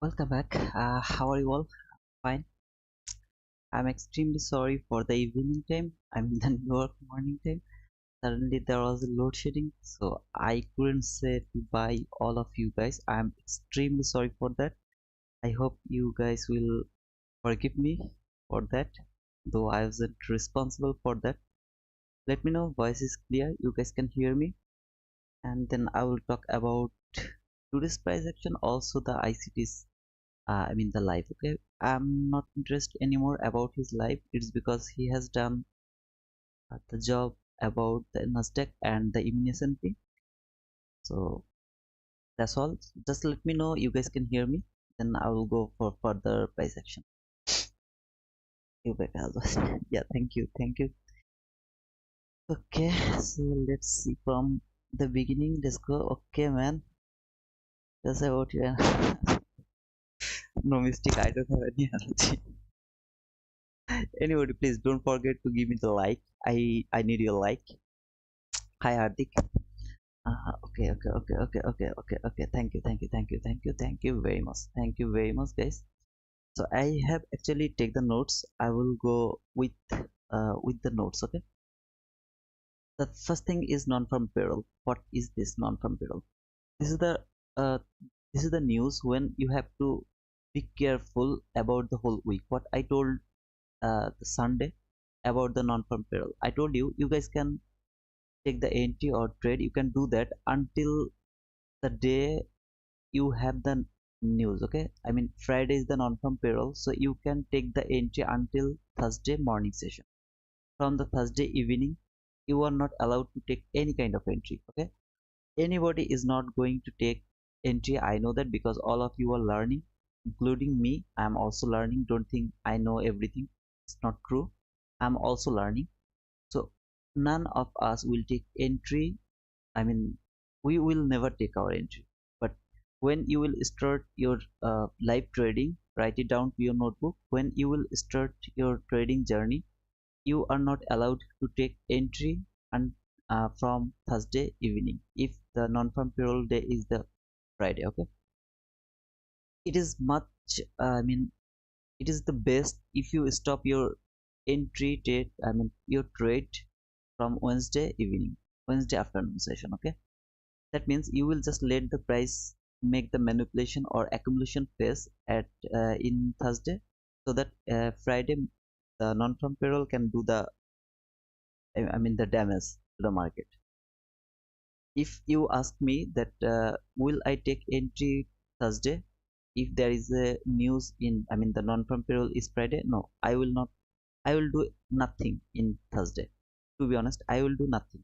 Welcome back. How are you all? Fine. I'm extremely sorry for the evening time. I'm in the New York morning time. Suddenly there was a load shedding, so I couldn't say to bye all of you guys. I'm extremely sorry for that. I hope you guys will forgive me for that, though I wasn't responsible for that. Let me know voice is clear. You guys can hear me, and then I will talk about today's price action, also the ICTs. I mean the life. Okay, I'm not interested anymore about his life. It's because he has done the job about the Nasdaq and the immunization thing. So that's all. Just let me know you guys can hear me. Then I will go for further price action. You back as well. Yeah, thank you, thank you. Okay, so let's see from the beginning. Let's go. Okay, man. Just about you. No mistake. I don't have any allergy. Anybody, please don't forget to give me the like. I need your like. Hi, Hardik. Okay. Thank you, thank you, thank you, thank you, thank you very much. Thank you very much, guys. So I have actually take the notes. I will go with the notes. Okay. The first thing is non-farm payroll. What is this non-farm payroll? This is the uh this is the news when you have to be careful about the whole week. What I told the Sunday about the non-farm payroll. I told you you guys can take the entry or trade. You can do that until the day you have the news. Okay, I mean Friday is the non-farm payroll, so you can take the entry until Thursday morning session. From the Thursday evening you are not allowed to take any kind of entry. Okay, anybody is not going to take entry. I know that because all of you are learning, including me. I am also learning. Don't think I know everything. It's not true. I'm also learning. So none of us will take entry. I mean, we will never take our entry. But when you will start your live trading, write it down to your notebook. When you will start your trading journey, you are not allowed to take entry and from Thursday evening if the non-farm payroll day is the Friday. Okay, it is much. I mean, it is the best if you stop your entry date. I mean, your trade from Wednesday evening, Wednesday afternoon session. Okay, that means you will just let the price make the manipulation or accumulation phase at in Thursday, so that Friday the non-farm payroll can do the I mean the damage to the market. If you ask me that will I take entry Thursday if there is a news in I mean the non-farm payroll is Friday, no, I will not. I will do nothing in Thursday. To be honest, I will do nothing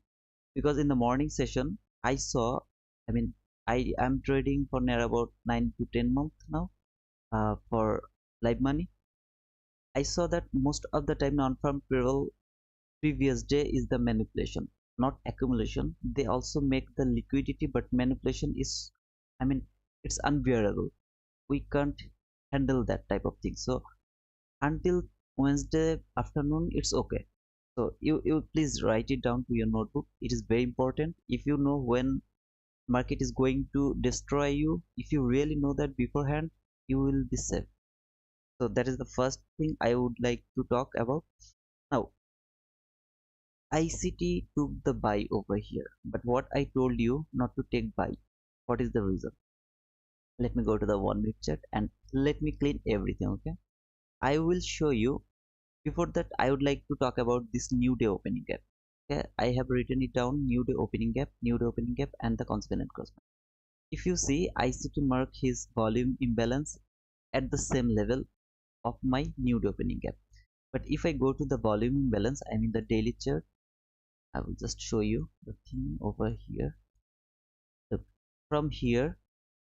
because in the morning session I saw, I mean, I am trading for near about 9 to 10 months now for live money. I saw that most of the time non-farm payroll previous day is the manipulation, not accumulation. They also make the liquidity, but manipulation is, I mean, it's unbearable. We can't handle that type of thing. So until Wednesday afternoon, it's okay. So you please write it down to your notebook. It is very important. If you know when market is going to destroy you, if you really know that beforehand, you will be safe. So that is the first thing I would like to talk about. Now ICT took the buy over here, but what I told you not to take buy. What is the reason? Let me go to the 1 minute chart and let me clean everything. Okay, I will show you. Before that, I would like to talk about this new day opening gap. Okay, I have written it down: new day opening gap, new day opening gap, and the consequent encroachment. If you see, ICT mark his volume imbalance at the same level of my new day opening gap. But if I go to the volume imbalance, I mean the daily chart, I will just show you the thing over here. Look, from here,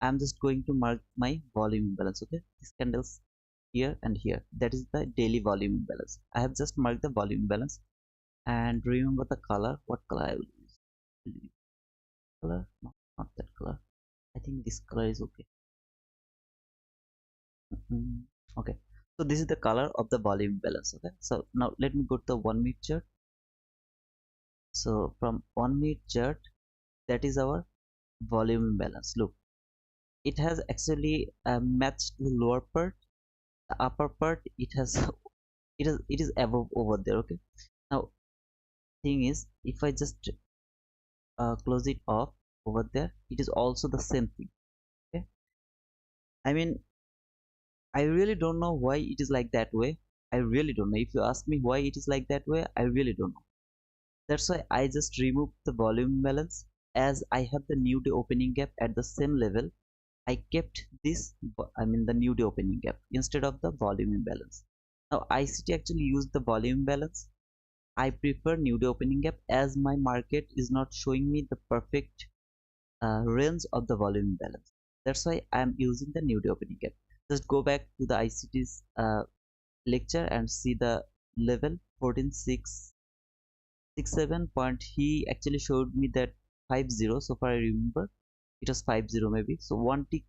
I'm just going to mark my volume imbalance. Okay, these candles here and here, that is the daily volume imbalance. I have just marked the volume imbalance. And remember the color. What color I will use? Color? No, not that color. I think this color is okay. Okay, so this is the color of the volume imbalance. Okay, so now let me go to the 1 minute chart. So from 1 minute chart, that is our volume imbalance. Look, it has actually matched the lower part. The upper part, it has it is above over there. Okay, now thing is, if I just close it off over there, it is also the same thing. Okay, I mean, I really don't know why it is like that way. I really don't know. If you ask me why it is like that way, I really don't know. That's why I just removed the volume imbalance. As I have the new day opening gap at the same level, I kept this, I mean the new day opening gap instead of the volume imbalance. Now ICT actually used the volume imbalance. I prefer new day opening gap as my market is not showing me the perfect range of the volume imbalance. That's why I'm using the new day opening gap. Just go back to the ICT's lecture and see the level 14667 point. He actually showed me that 50, so far I remember it was 50 maybe. So one tick,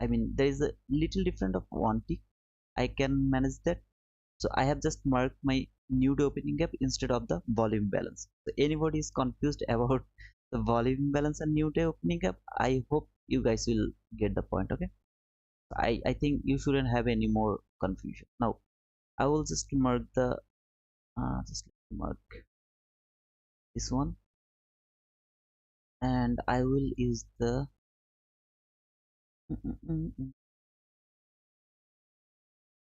I mean there is a little different of one tick. I can manage that. So I have just marked my new day opening gap instead of the volume balance. So anybody is confused about the volume balance and new day opening gap, I hope you guys will get the point. Okay, I think you shouldn't have any more confusion. Now I will just mark the just let me mark this one, and I will use the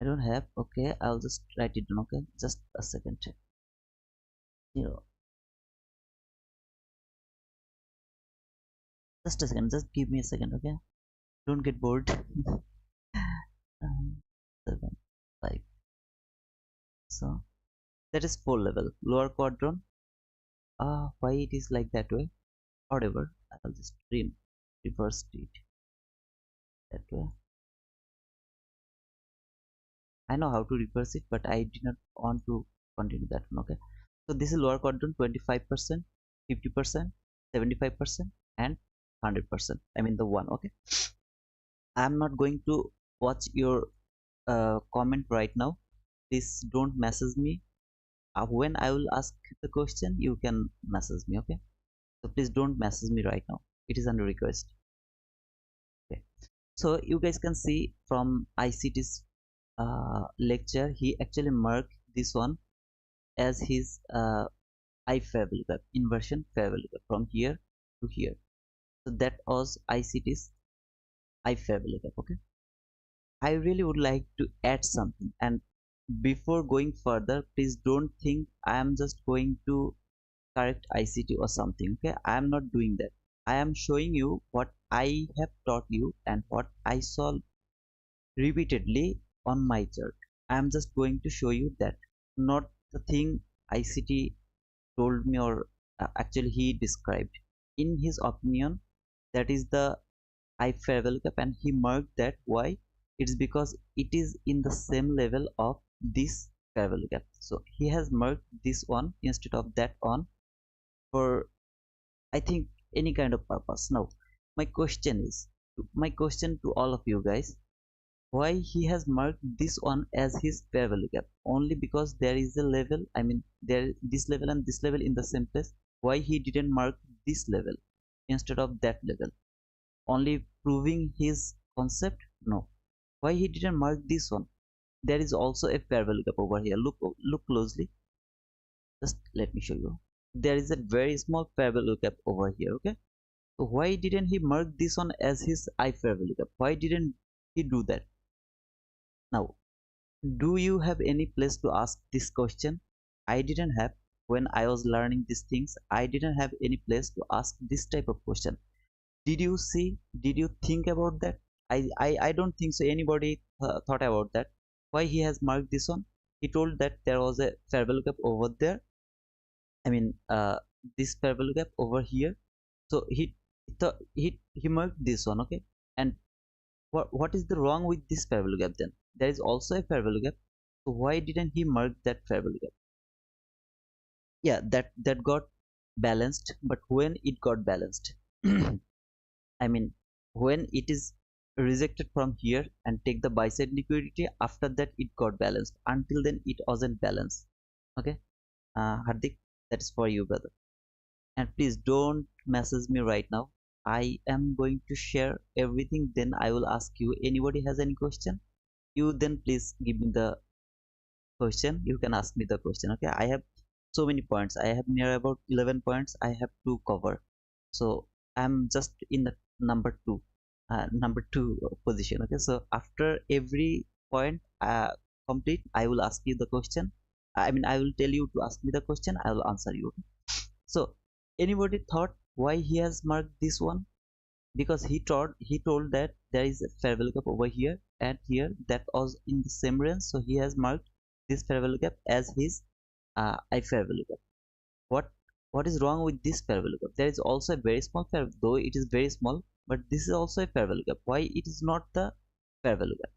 I don't have. Okay, I'll just write it down. Okay, just a second. You know, just a second. Just give me a second. Okay, don't get bored. 7 5. So that is 4 level lower quadrant. Why it is like that way? Whatever. I'll just reverse it that way. I know how to reverse it, but I did not want to continue that one. Okay, so this is lower quadrant 25%, 50%, 75%, and 100%. I mean the one. Okay, I'm not going to watch your comment right now. Please don't message me. When I will ask the question, you can message me. Okay, so please don't message me right now. It is under request. Okay, so you guys can see from ICT's lecture, he actually marked this one as his I fair value gap, inversion fair value gap from here to here. So that was ICT's I fair value gap. Okay, I really would like to add something, and before going further, please don't think I am just going to correct ICT or something. Okay, I am not doing that. I am showing you what I have taught you and what I saw repeatedly on my chart. I am just going to show you that, not the thing ICT told me or actually he described. In his opinion, that is the I fair value gap, and he marked that. Why? It's because it is in the same level of this fair value gap. So he has marked this one instead of that one for, I think, any kind of purpose. Now my question to all of you guys, why he has marked this one as his fair value gap? Only because there is a level, I mean there this level and this level in the same place. Why he didn't mark this level instead of that level? Only proving his concept? No. Why he didn't mark this one? There is also a fair value gap over here. Look closely. Just let me show you. There is a very small fair value gap over here. Okay, so why didn't he mark this one as his I fair value gap? Why didn't he do that? Now, do you have any place to ask this question? I didn't have. When I was learning these things, I didn't have any place to ask this type of question. Did you see? Did you think about that? I don't think so anybody thought about that. Why he has marked this one? He told that there was a fair value gap over there. I mean this fair value gap over here. So he marked this one. Okay, and what is the wrong with this fair value gap? Then there is also a fair value gap. So why didn't he mark that fair value gap? Yeah, that got balanced, but when it got balanced, I mean when it is rejected from here and take the buy side liquidity, after that it got balanced. Until then it wasn't balanced. Okay, Hardik, that is for you, brother. And please don't message me right now. I am going to share everything, then I will ask you. Anybody has any question, you then please give me the question. You can ask me the question. Okay, I have so many points. I have near about 11 points I have to cover. So I'm just in the number two position. Okay, so after every point complete, I will ask you the question. I mean, I will tell you to ask me the question, I will answer you. Okay? So anybody thought why he has marked this one? Because he told that there is a fair value gap over here and here that was in the same range, so he has marked this fair value gap as his I fair value gap. What is wrong with this fair value gap? There is also a very small fair, though it is very small, but this is also a fair value gap. Why it is not the fair value gap?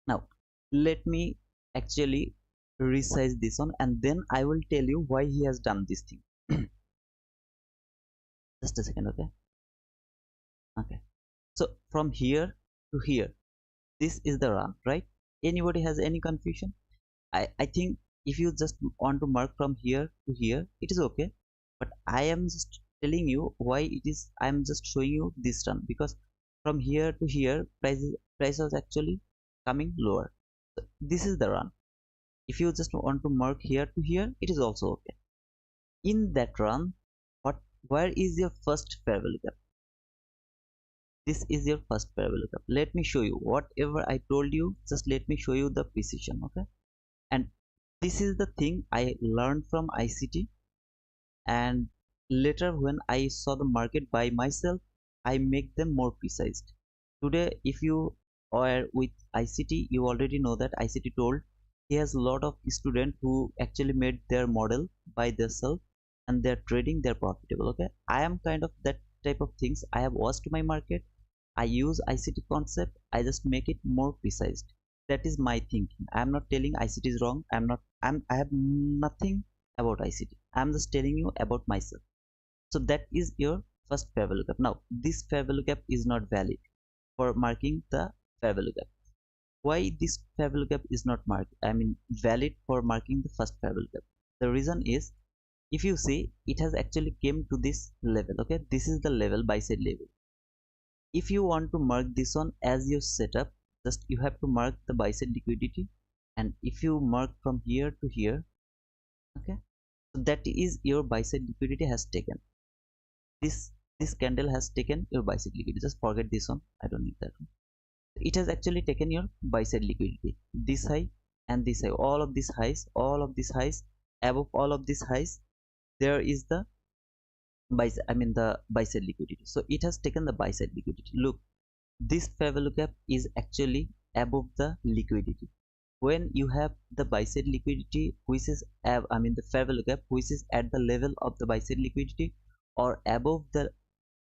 Now let me actually resize this one, and then I will tell you why he has done this thing. Just a second. Okay, so from here to here, this is the run, right? Anybody has any confusion? I think if you just want to mark from here to here, it is okay, but I am just telling you why it is. I am just showing you this run because from here to here, price was actually coming lower. So this is the run. If you just want to mark here to here, it is also okay. In that run, what where is your first fair value gap? This is your first fair value gap. Let me show you whatever I told you. Just let me show you the precision. Okay, and this is the thing I learned from ICT, and later when I saw the market by myself, I make them more precise. Today if you are with ICT, you already know that ICT told he has a lot of students who actually made their model by themselves and they're trading, they're profitable. Okay, I am kind of that type of things. I have watched my market, I use ICT concept, I just make it more precise. That is my thinking. I'm not telling ICT is wrong. I have nothing about ICT. I'm just telling you about myself. So that is your first fair value gap. Now this fair value gap is not valid for marking the fair value gap. Why this fair value gap is not marked? I mean valid for marking the first fair value gap. The reason is, if you see, it has actually came to this level. Okay, this is the level, buy side level. If you want to mark this one as your setup, just you have to mark the buy side liquidity, and if you mark from here to here, okay, so that is your buy side liquidity has taken. This candle has taken your buy side liquidity. Just forget this one, I don't need that one. It has actually taken your buy side liquidity, this high and this high, all of these highs, all of these highs, above all of these highs, there is the the buy side liquidity. So it has taken the buy side liquidity. Look, this fair value gap is actually above the liquidity. When you have the buy side liquidity which is the fair value gap which is at the level of the buy side liquidity or above the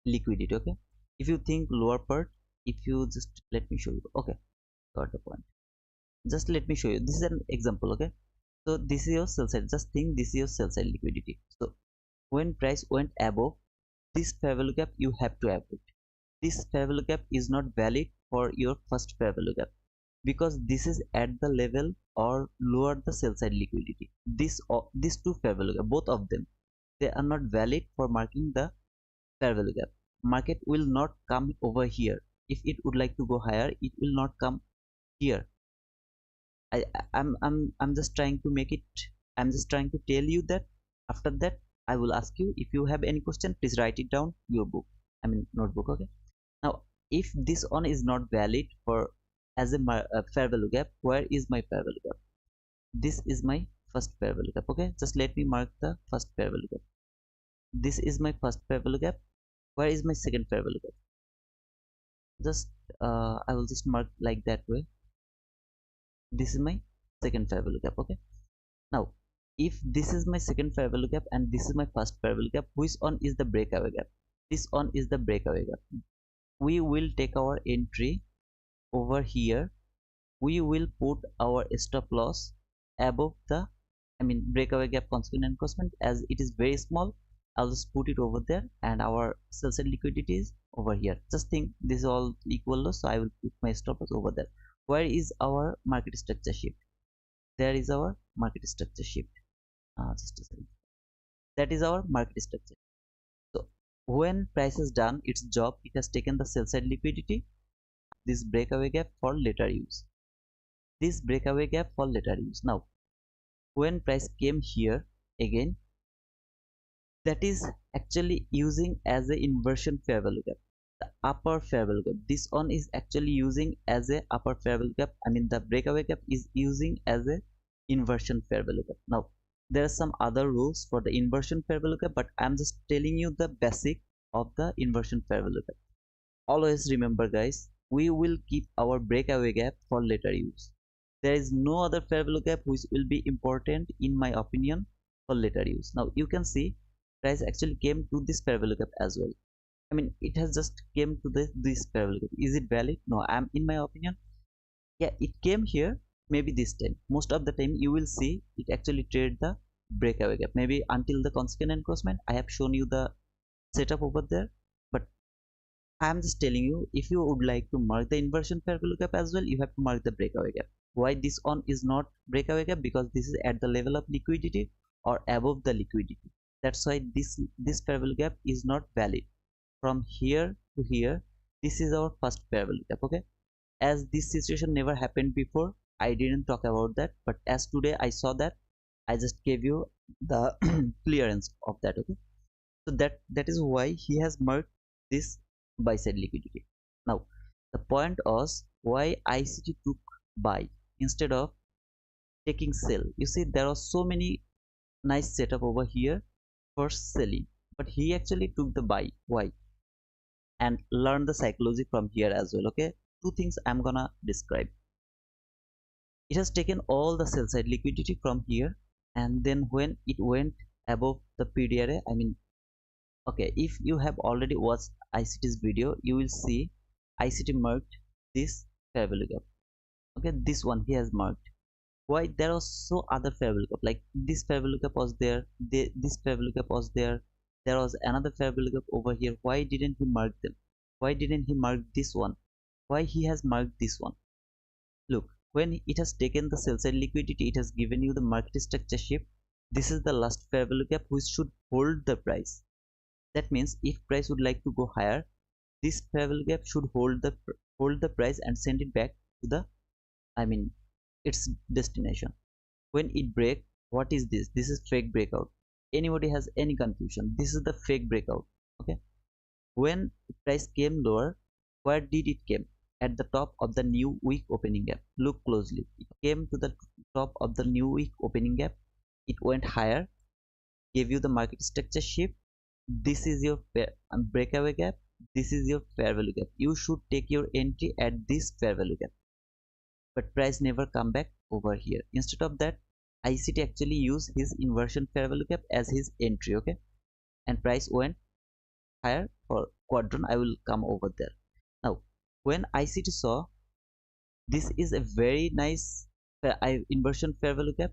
liquidity. Okay, if you think lower part, if you just let me show you. Okay, got the point. Just let me show you, this is an example. Okay, so this is your sell side. Just think this is your sell side liquidity. So when price went above this fair value gap, you have to avoid. This fair value gap is not valid for your first fair value gap because this is at the level or lower the sell side liquidity. These two fair value gap, both of them, they are not valid for marking the fair value gap. Market will not come over here. If it would like to go higher, it will not come here. I'm just trying to make it. I'm just trying to tell you that. After that, I will ask you if you have any question. Please write it down your book. Notebook. Okay. Now, if this one is not valid for as a fair value gap, where is my fair value gap? This is my first fair value gap. Okay, just let me mark the first fair value gap. This is my first fair value gap. Where is my second fair value gap? Just I will just mark like that way. This is my second fair value gap. Okay. Now, if this is my second fair value gap and this is my first fair value gap, which one is the breakaway gap? This one is the breakaway gap. We will take our entry over here. We will put our stop loss above the breakaway gap consequent encroachment. As it is very small, I'll just put it over there, and our sell side liquidity is over here. Just think this is all equal loss, so I will put my stop loss over there. Where is our market structure shift? There is our market structure shift. Just a second. That is our market structure. So When price has done its job, it has taken the sell side liquidity, this breakaway gap for later use. This breakaway gap for later use. Now, when price came here again, that is actually using as a inversion fair value gap. The upper fair value gap. This one is actually using as a upper fair value gap. I mean the breakaway gap is using as a inversion fair value gap. Now there are some other rules for the inversion fair value gap, but I'm just telling you the basic of the inversion fair value gap. Always remember guys, we will keep our breakaway gap for later use. There is no other fair value gap which will be important in my opinion for later use. Now you can see price actually came to this fair value gap as well. I mean it has just came to this fair value gap. Is it valid? No, I'm in my opinion, yeah, it came here. Maybe this time, most of the time you will see it actually trade the breakaway gap. Maybe until the consequent encroachment I have shown you the setup over there, but I am just telling you, if you would like to mark the inversion fair value gap as well, you have to mark the breakaway gap. Why this one is not breakaway gap? Because this is at the level of liquidity or above the liquidity. That's why this fair value gap is not valid. From here to here, this is our first fair value gap. Okay, as this situation never happened before, I didn't talk about that. But as today I saw that, I just gave you the clearance of that. Okay, so that is why he has marked this buy side liquidity. Now the point was why ICT took buy instead of taking sell. You see there are so many nice setup over here for selling, but he actually took the buy. Why? And learn the psychology from here as well. Okay, two things I'm gonna describe. It has taken all the sell side liquidity from here, and then when it went above the PDRA, I mean, okay, if you have already watched ICT's video, you will see ICT marked this fair value gap. Okay, this one he has marked. Why? There was so other fair value gap, like this fair value gap was there, this fair value gap was there, there was another fair value gap over here. Why didn't he mark them? Why didn't he mark this one? Why he has marked this one? Look, when it has taken the sell side liquidity, it has given you the market structure shift. This is the last fair value gap which should hold the price. That means if price would like to go higher, this fair value gap should hold the price and send it back to the, I mean, its destination. When it break, what is this? This is fake breakout. Anybody has any confusion? This is the fake breakout. Okay. When price came lower, where did it came? At the top of the new week opening gap. Look closely. It came to the top of the new week opening gap. It went higher, gave you the market structure shift. This is your breakaway gap. This is your fair value gap. You should take your entry at this fair value gap, but price never come back over here. Instead of that, ICT actually use his inversion fair value gap as his entry. Okay, and price went higher for quadrant. I will come over there. Now when ICT saw this is a very nice inversion fair value gap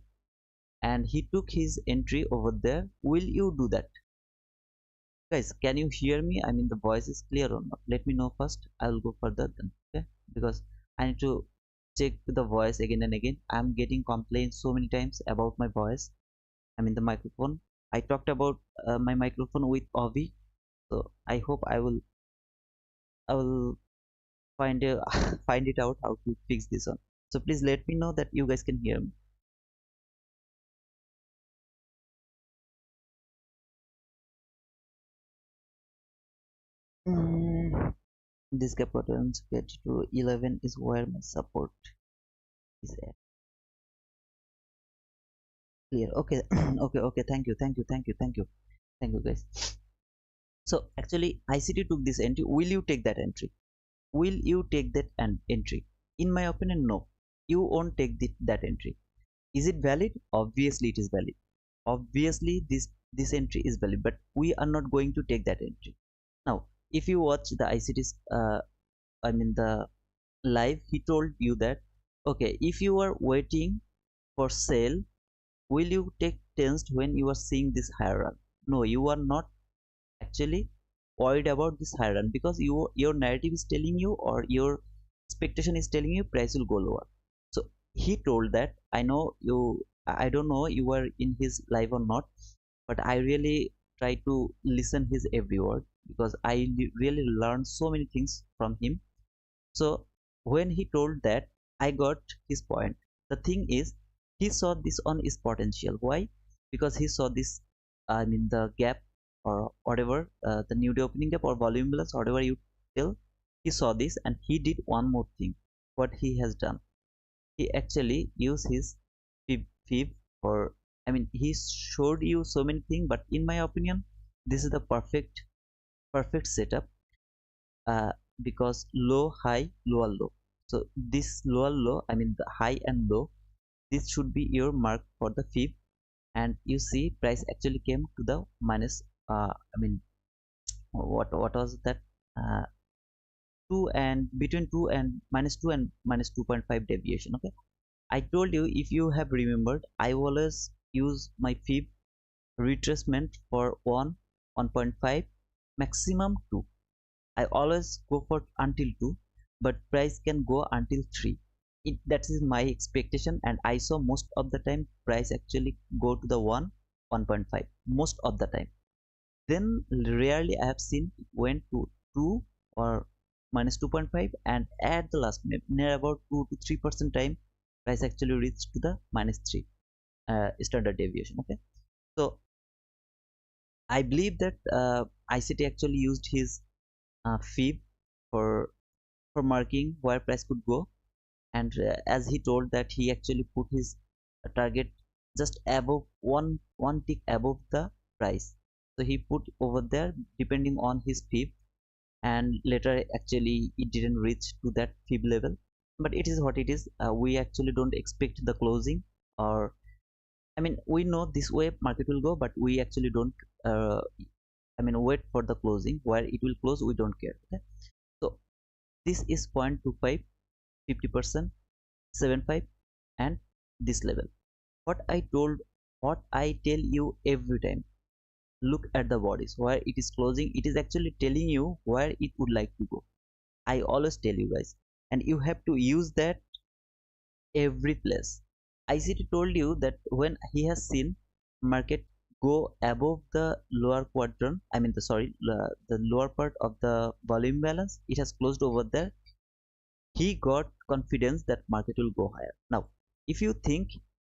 and he took his entry over there, will you do that? Guys, can you hear me? I mean the voice is clear or not? Let me know first. I will go further then. Okay, because I need to check the voice again and again. I'm getting complaints so many times about my voice. I mean the microphone. I talked about my microphone with Ovi, so I hope I will find find it out how to fix this one. So please let me know that you guys can hear me. Mm, this gap patterns get to 11 is where my support is at. Clear. Okay. Okay, thank you, thank you guys. So actually ICT took this entry. Will you take that entry? Will you take that an entry? In my opinion, no, you won't take that entry. Is it valid? Obviously it is valid. Obviously this entry is valid, but we are not going to take that entry. Now if you watch the ICT's I mean the live, he told you that okay, if you are waiting for sale, will you take tensed when you are seeing this higher run? No, you are not actually worried about this higher run, because your narrative is telling you, or your expectation is telling you price will go lower. So he told that. I know you, I don't know you were in his live or not, but I really try to listen his every word. because I really learned so many things from him. So when he told that, I got his point. The thing is, he saw this on his potential. Why? Because he saw this, I mean, the gap or whatever, the new day opening gap or volume balance, whatever you tell. He saw this and he did one more thing. What he has done, he actually used his fib for, I mean, he showed you so many things, but in my opinion, this is the perfect setup, uh, because low high lower low. So this lower low, I mean the high and low, this should be your mark for the fib. And you see price actually came to the minus, I mean, what was that, uh, 2 and between 2 and -2 and -2.5 deviation. Okay, I told you, if you have remembered, I always use my fib retracement for 1, 1.5, maximum 2. I always go for until 2, but price can go until 3. That is my expectation, and I saw most of the time price actually go to the 1, 1.5 most of the time. Then rarely I have seen it went to 2 or -2.5, and at the last minute, near about 2 to 3% time, price actually reached to the -3 standard deviation. Okay, so I believe that ICT actually used his fib for marking where price could go. And as he told that he actually put his target just above one tick above the price, so he put over there depending on his fib, and later actually it didn't reach to that fib level. But it is what it is. We actually don't expect the closing, or I mean, we know this way market will go, but we actually don't, uh, I mean, wait for the closing where it will close, we don't care. Okay, so this is 0.25, 50%, 75, and this level. What I told, what I tell you every time, look at the bodies where it is closing. It is actually telling you where it would like to go. I always tell you guys, and you have to use that every place. ICT told you that when he has seen market go above the lower quadrant, I mean the lower part of the volume balance, it has closed over there. He got confidence that market will go higher. Now, if you think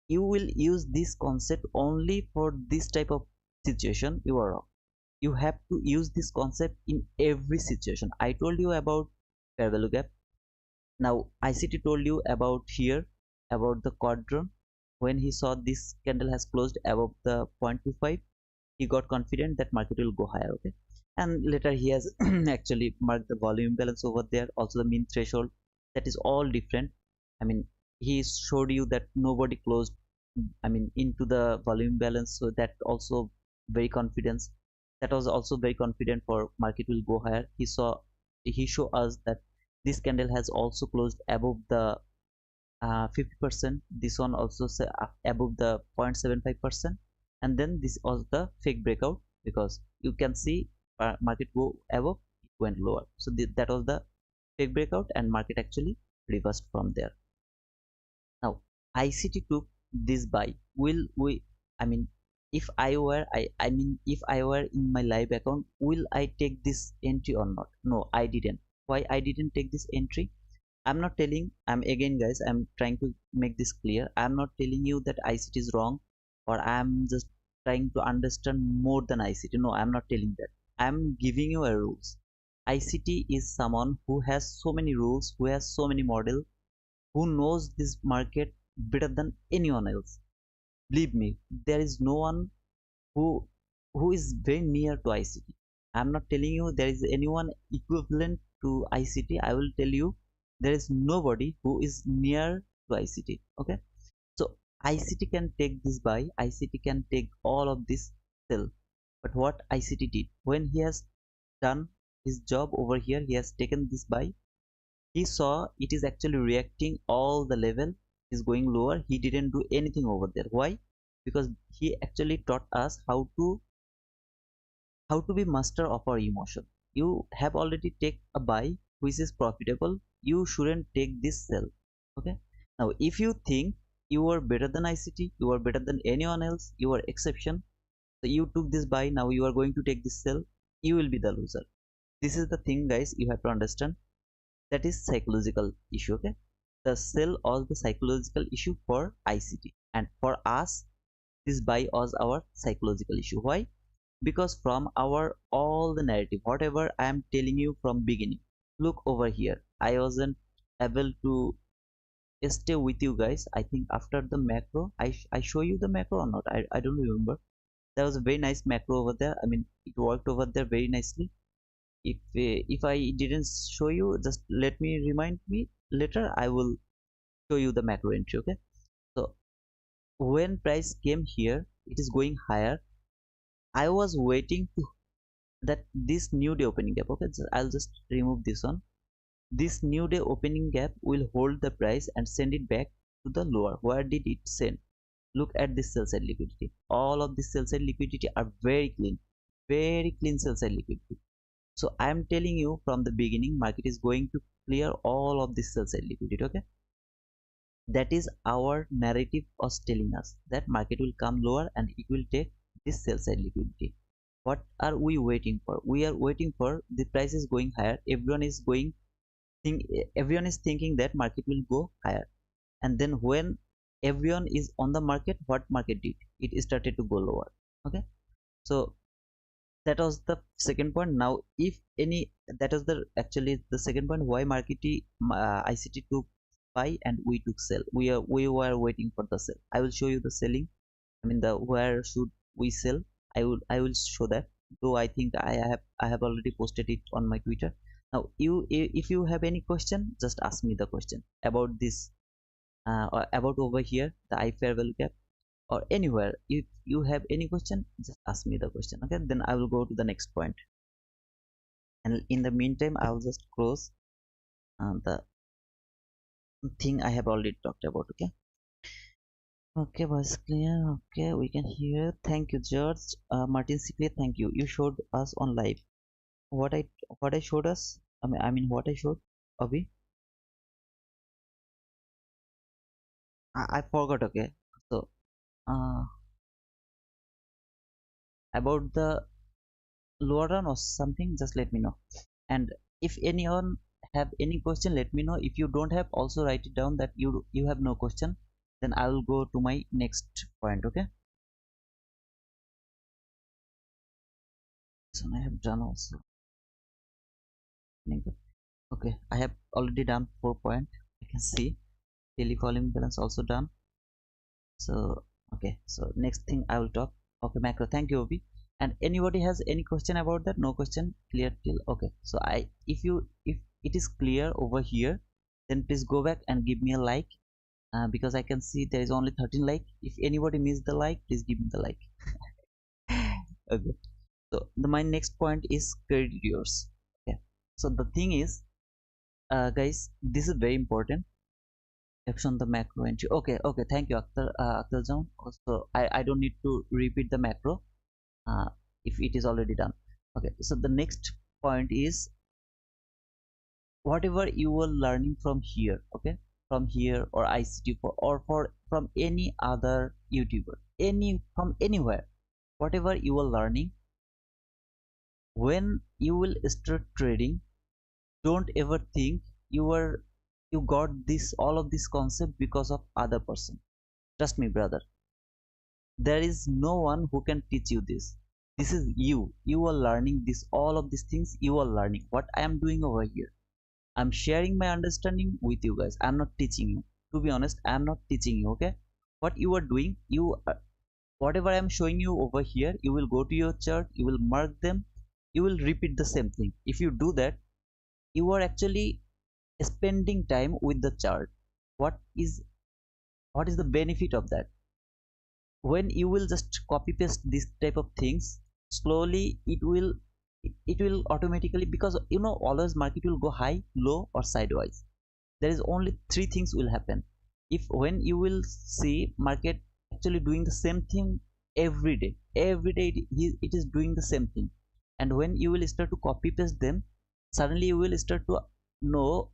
you will use this concept only for this type of situation, you are wrong. You have to use this concept in every situation. I told you about fair value gap. Now ICT told you about here, about the quadrant. When he saw this candle has closed above the 0.25, he got confident that market will go higher. Okay, and later he has actually marked the volume balance over there, also the mean threshold. That is all different. I mean, he showed you that nobody closed, I mean, into the volume balance, so that also very confidence, that was also very confident for market will go higher. He showed us that this candle has also closed above the 50%. This one also say above the 0.75%. And then this was the fake breakout, because you can see market go above, it went lower. So that was the fake breakout, and market actually reversed from there. Now ICT took this buy. Will we, I mean, if I were, I mean, if I were in my live account, will I take this entry or not? No, I didn't. Why I didn't take this entry? I'm not telling, I'm again guys, I'm trying to make this clear. I'm not telling you that ICT is wrong, or I'm just trying to understand more than ICT. No, I'm not telling that. I'm giving you a rules. ICT is someone who has so many rules, who has so many models, who knows this market better than anyone else. Believe me, there is no one who is very near to ICT. I'm not telling you there is anyone equivalent to ICT. I will tell you there is nobody who is near to ICT. Okay, so ICT can take this buy, ICT can take all of this sell. But what ICT did, when he has done his job over here, he has taken this buy, he saw it is actually reacting all the level is going lower. He didn't do anything over there. Why? Because he actually taught us how to be master of our emotion. You have already take a buy which is profitable, you shouldn't take this sell. Okay, now if you think you are better than ICT, you are better than anyone else, you are exception, so you took this buy, now you are going to take this sell. you will be the loser. This is the thing, guys, you have to understand. That is psychological issue. Okay, the sell or the psychological issue for ICT, and for us this buy was our psychological issue. Why? Because from our all the narrative, whatever I am telling you from beginning, look over here, I wasn't able to stay with you guys. I think after the macro, I show you the macro or not, I don't remember. There was a very nice macro over there. I mean, it worked over there very nicely. If I didn't show you, just let me remind me later, I will show you the macro entry. Okay, so when price came here, it is going higher. I was waiting to that this new day opening gap. Okay, so I'll just remove this one. This new day opening gap will hold the price and send it back to the lower. Where did it send? Look at this sell side liquidity. All of this sell side liquidity are very clean sell side liquidity. So I am telling you from the beginning, market is going to clear all of this sell side liquidity. Okay, that is our narrative was telling us that market will come lower and it will take this sell side liquidity. What are we waiting for? We are waiting for the price is going higher. Everyone is thinking that market will go higher, and then when everyone is on the market, what market did? It started to go lower. Okay, so that was the second point. Now if any, that was the actually the second point, why market ICT took buy and we took sell. We were waiting for the sell. I will show you the selling. I mean, the where should we sell. I will show that, though I think I have already posted it on my Twitter. Now if you have any question, just ask me the question about this, or about over here the I fair value gap, or anywhere. If you have any question, just ask me the question. Okay, then I will go to the next point, and in the meantime I will just close the thing I have already talked about. Okay, okay, voice clear. Okay, we can hear. Thank you, George. Martin Ciclia, thank you. You showed us on live what I showed us. I mean what I showed, Abhi. I forgot. Okay, so uh about the lower run or something, just let me know. And if anyone have any question, let me know. If you don't have, also write it down that you have no question, then I will go to my next point. Okay, so I have done also. Okay, I have already done 4 point. You can see daily volume balance also done. So okay, so next thing I will talk. Okay, macro. Thank you, Obi. And anybody has any question about that? No question, clear till. Okay, so if it is clear over here, then please go back and give me a like, because I can see there is only 13 like. If anybody missed the like, please give me the like. Okay, so my next point is credit yours. Okay, so the thing is, guys, this is very important. Action the macro entry. Okay, thank you, Akhtar John. So I don't need to repeat the macro, uh, if it is already done. Okay, so the next point is whatever you were learning from here. Okay, from here or ICT or from any other YouTuber, from anywhere, whatever you were learning, when you will start trading, don't ever think you got this all of this concept because of other person. Trust me, brother, there is no one who can teach you this. This is you are learning this, all of these things you are learning. What I am doing over here, I'm sharing my understanding with you guys. I'm not teaching you. To be honest, I'm not teaching you. Okay, what you are doing, whatever I'm showing you over here, you will go to your chart, you will mark them, you will repeat the same thing. If you do that, you are actually spending time with the chart. What is what is the benefit of that? When you will just copy paste this type of things, slowly it will automatically, because always market will go high, low, or sideways. There is only three things will happen. If when you will see market actually doing the same thing every day it is doing the same thing, and when you will start to copy paste them, suddenly you will start to know,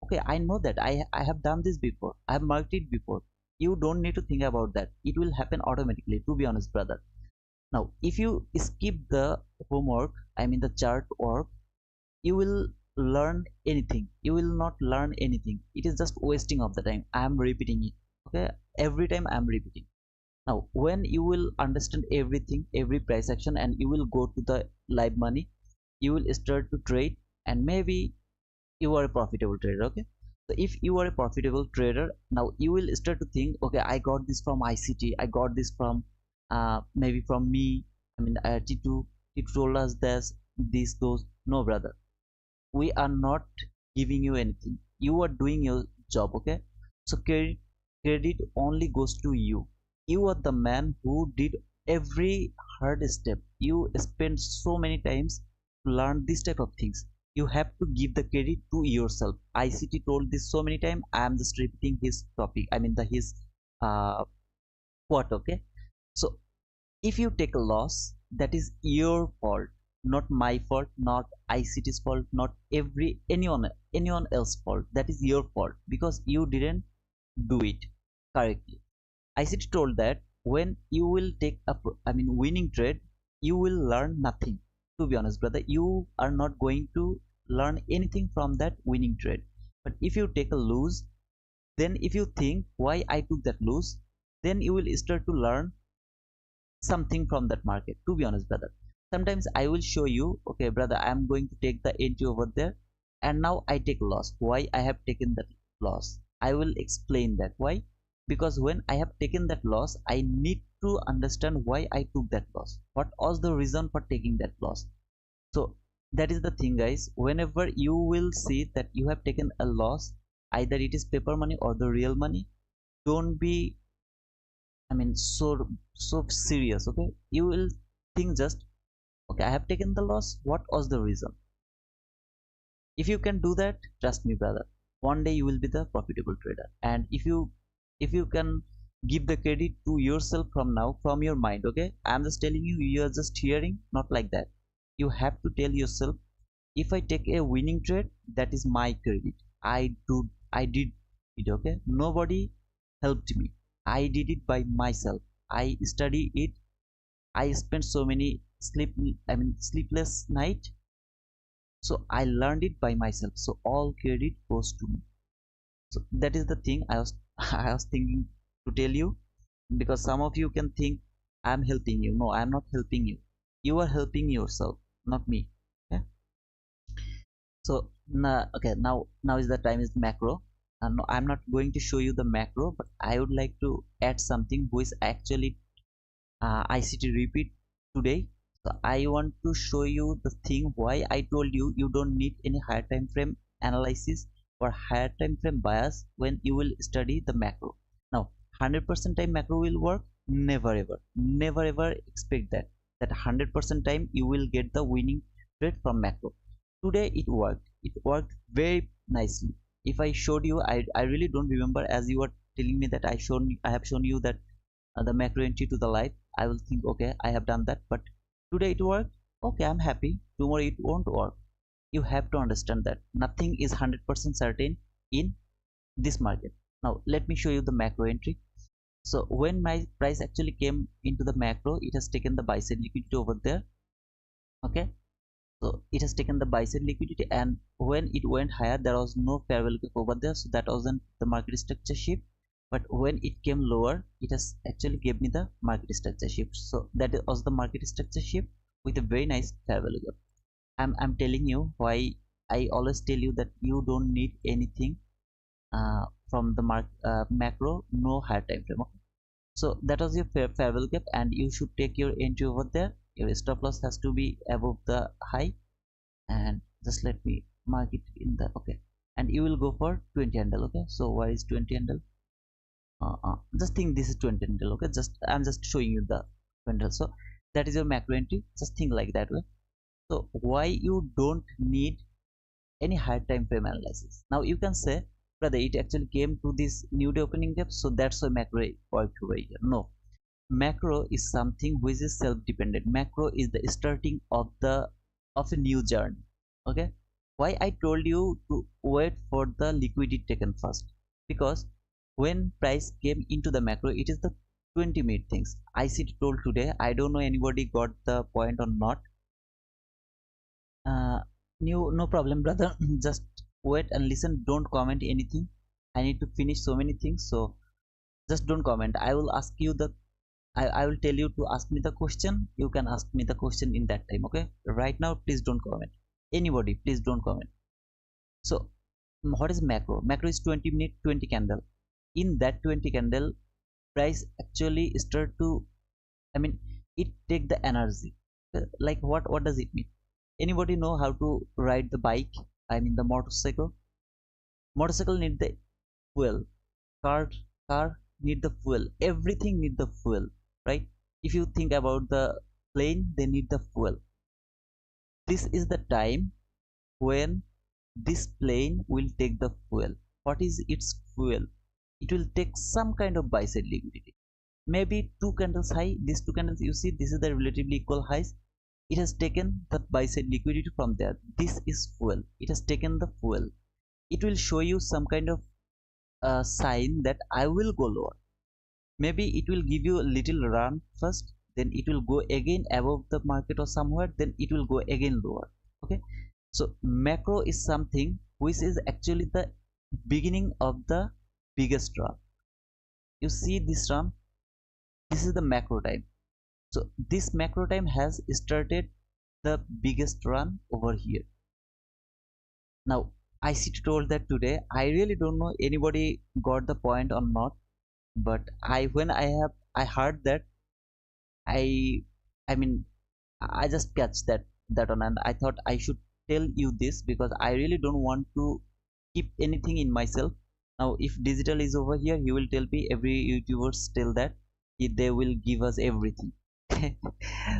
okay, I know that I have done this before, I have marked it before. You don't need to think about that, it will happen automatically, to be honest, brother. Now if you skip the homework, I mean the chart work, you will learn anything? You will not learn anything. It is just wasting of the time. I am repeating it. Okay, every time I am repeating. Now when you will understand everything, every price action, and you will go to the live money, you will start to trade, and maybe you are a profitable trader. Okay, so if you are a profitable trader, now you will start to think, okay, I got this from ICT, I got this from maybe from me, I mean T2, it told us this those. No brother, we are not giving you anything. You are doing your job. Okay, so credit only goes to you. You are the man who did every hard step. You spent so many times to learn this type of things. You have to give the credit to yourself. ICT told this so many times. I am just repeating his topic, I mean the his uh quote. Okay, so if you take a loss, that is your fault, not my fault, not ICT's fault, not anyone else's fault. That is your fault because you didn't do it correctly. ICT told that when you will take a I mean winning trade, you will learn nothing. To be honest, brother, you are not going to learn anything from that winning trade. But if you take a lose, then if you think why I took that lose, then you will start to learn something from that market. To be honest, brother, sometimes I will show you, okay brother, I am going to take the entry over there, and now I take loss. Why I have taken that loss, I will explain that. Why? Because when I have taken that loss, I need to understand why I took that loss, what was the reason for taking that loss. So that is the thing, guys. Whenever you will see that you have taken a loss, either it is paper money or the real money, don't be, I mean, so serious. Okay, you will think just, okay, I have taken the loss. What was the reason? If you can do that, trust me, brother, one day you will be the profitable trader. And if you can give the credit to yourself from now, from your mind. Okay, I'm just telling you, you are just hearing, not like that. You have to tell yourself, if I take a winning trade, that is my credit. I did it. Okay, nobody helped me. I did it by myself. I study it. I spent so many sleepless night. So I learned it by myself. So all credit goes to me. So that is the thing I was I was thinking to tell you, because some of you can think I'm helping you. No, I'm not helping you. You are helping yourself, not me. Okay. So okay, now is the time is macro. No, I'm not going to show you the macro, but I would like to add something which actually ICT repeat today. So I want to show you the thing why I told you you don't need any higher time frame analysis or higher time frame bias when you will study the macro. Now 100% time macro will work? Never ever expect that 100% time you will get the winning trade from macro. Today it worked very nicely. If I showed you, I really don't remember, as you were telling me that I have shown you that the macro entry to the live, I will think, okay, I have done that, but today it worked. Okay, I'm happy. Tomorrow it won't work. You have to understand that nothing is 100% certain in this market. Now let me show you the macro entry. So when my price actually came into the macro, it has taken the buy side liquidity over there. Okay, so it has taken the buy side liquidity, and when it went higher, there was no fair value gap over there, so that wasn't the market structure shift. But when it came lower, it has actually gave me the market structure shift. So that was the market structure shift with a very nice fair value gap. I'm telling you why I always tell you that you don't need anything from the macro, no higher time frame. Okay? So that was your fair value gap, and you should take your entry over there. Your stop loss has to be above the high, and just let me mark it in the, okay, and you will go for 20 handle. Okay, so where is 20 handle? Just think this is 20 handle. Okay, just I'm just showing you the handle. So that is your macro entry. Just think like that way. So why you don't need any higher time frame analysis? Now you can say, brother, it actually came to this new day opening gap, so that's why macro worked over here. No, macro is something which is self-dependent. Macro is the starting of a new journey. Okay, why I told you to wait for the liquidity taken first? Because when price came into the macro, it is the 20-minute things. ICT told today, I don't know anybody got the point or not. uh, no problem, brother. Just wait and listen. Don't comment anything. I need to finish so many things, so just don't comment. I will ask you the I will tell you to ask me the question. You can ask me the question in that time. Okay. Right now, please don't comment. Anybody, please don't comment. So, what is macro? Macro is 20-minute, 20 candle. In that 20 candle, price actually start to, I mean, it take the energy. Like what does it mean? Anybody know how to ride the bike? I mean the motorcycle. Motorcycle need the fuel. Car car need the fuel. Everything need the fuel, right? If you think about the plane, they need the fuel. This is the time when this plane will take the fuel. What is its fuel? It will take some kind of buy side liquidity. Maybe two candles high. These two candles you see, this is the relatively equal highs. It has taken the buy side liquidity from there. This is fuel. It has taken the fuel. It will show you some kind of sign that I will go lower. Maybe it will give you a little run first, then it will go again above the market or somewhere, then it will go again lower. Okay, so macro is something which is actually the beginning of the biggest run. You see this run, this is the macro time. So this macro time has started the biggest run over here. Now ICT told that today. I really don't know anybody got the point or not, but I heard that, I I mean I just catch that on, and I thought I should tell you this because I really don't want to keep anything in myself. Now if digital is over here, he will tell me every YouTubers tell that they will give us everything.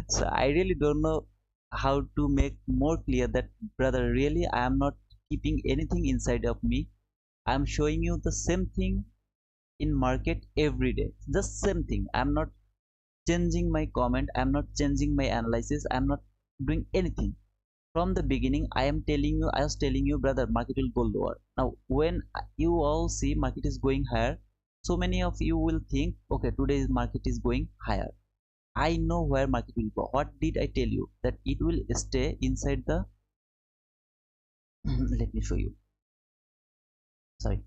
So I really don't know how to make more clear that, brother, really I am not keeping anything inside of me. I am showing you the same thing in market every day. The same thing. I'm not changing my comment, I'm not changing my analysis, I'm not doing anything. From the beginning I am telling you, I was telling you, brother, market will go lower. Now when you all see market is going higher, so many of you will think, okay, today's market is going higher. I know where market will go. What did I tell you? That it will stay inside the let me show you. Sorry,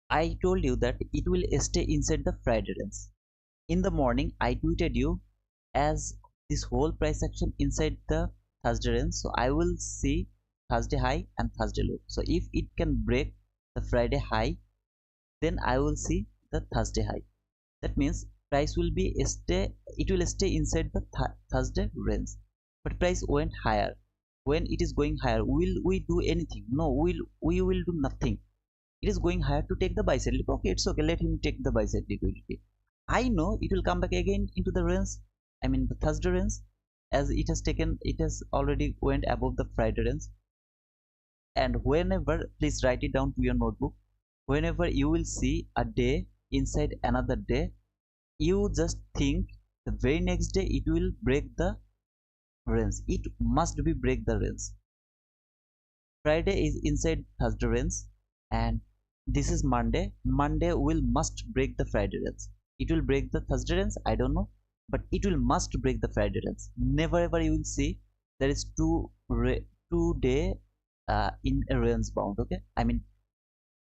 I told you that it will stay inside the Friday range. In the morning I tweeted you as this whole price action inside the Thursday range, so I will see Thursday high and Thursday low. So if it can break the Friday high, then I will see the Thursday high. That means price will be stay, it will stay inside the Thursday range. But price went higher. When it is going higher, will we do anything? No, we will do nothing. It is going higher to take the buy side. Okay, it's okay, let him take the buy side liquidity. I know it will come back again into the range, I mean the Thursday range, as it has taken, it has already went above the Friday range. And whenever, please write it down to your notebook, whenever you will see a day inside another day, you just think the very next day it will break the range. It must be break the range. Friday is inside Thursday range, and this is Monday. Monday will must break the Friday range. It will break the Thursday range, I don't know, but it will must break the Friday range. Never ever you will see there is two day in a range bound. Okay, I mean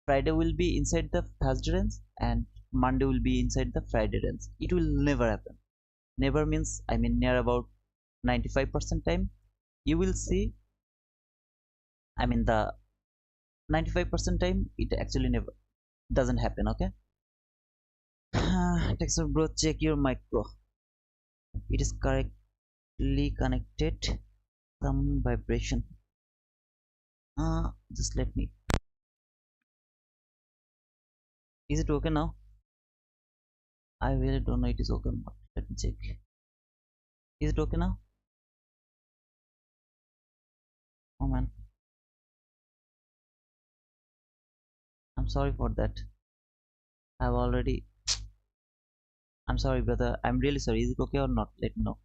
Friday will be inside the Thursday range and Monday will be inside the Friday range. It will never happen. Never means, I mean, near about 95% time you will see, I mean the 95% time it actually never doesn't happen. Okay. Texture bro, check your micro. It is correctly connected. Some vibration. Just let me. Is it okay now? I really don't know it is okay or not. Let me check. Is it okay now? Oh man, I'm sorry for that. I've already. I'm sorry, brother. I'm really sorry. Is it okay or not? Let me know.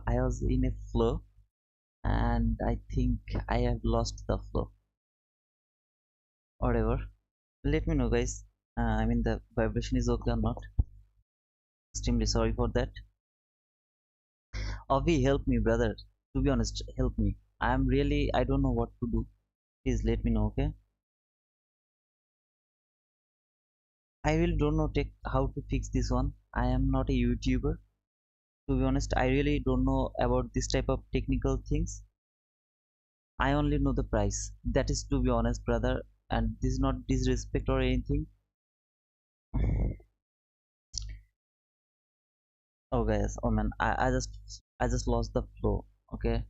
I was in a flow and I think I have lost the flow. Whatever. Let me know, guys. I mean, the vibration is okay or not. Extremely sorry for that. Avi, help me, brother. To be honest, help me. I don't know what to do. Please let me know, okay? I really don't know how to fix this one. I am not a YouTuber. To be honest, I really don't know about this type of technical things. I only know the price. That is to be honest, brother. And this is not disrespect or anything. Oh guys, oh man, I just lost the flow. Okay,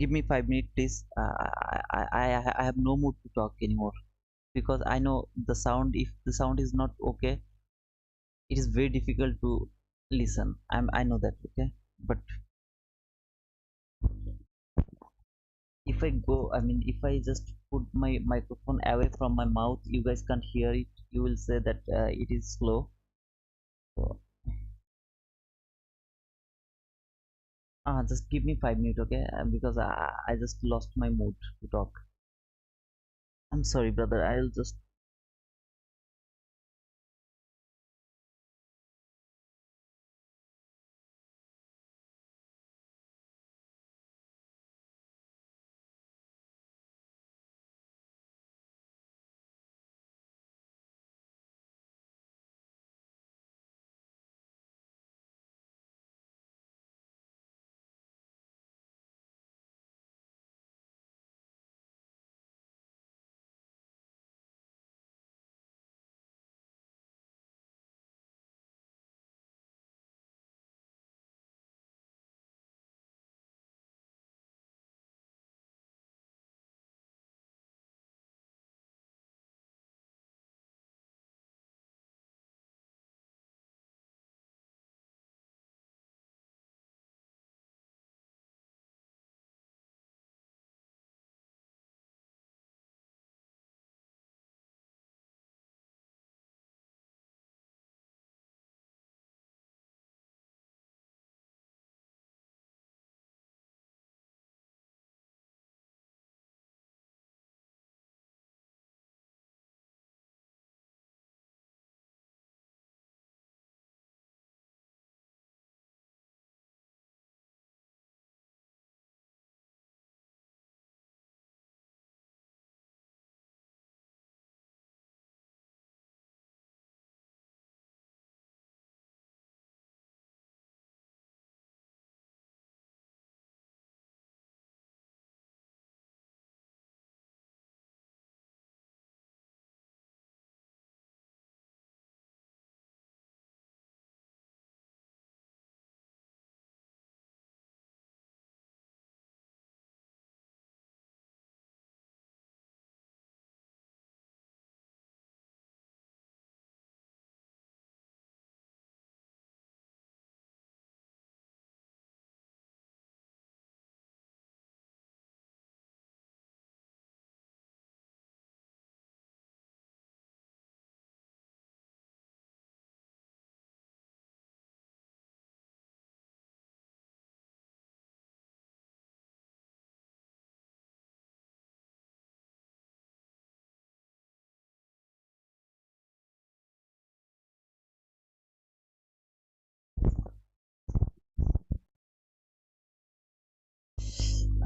give me 5 minutes, please. I have no mood to talk anymore because I know the sound. If the sound is not okay, it is very difficult to listen. I know that. Okay, but if I go, I mean, if I just put my microphone away from my mouth, you guys can't hear it. You will say that it is slow. So, just give me 5 minutes, okay? Because I just lost my mood to talk. I'm sorry, brother. I'll just.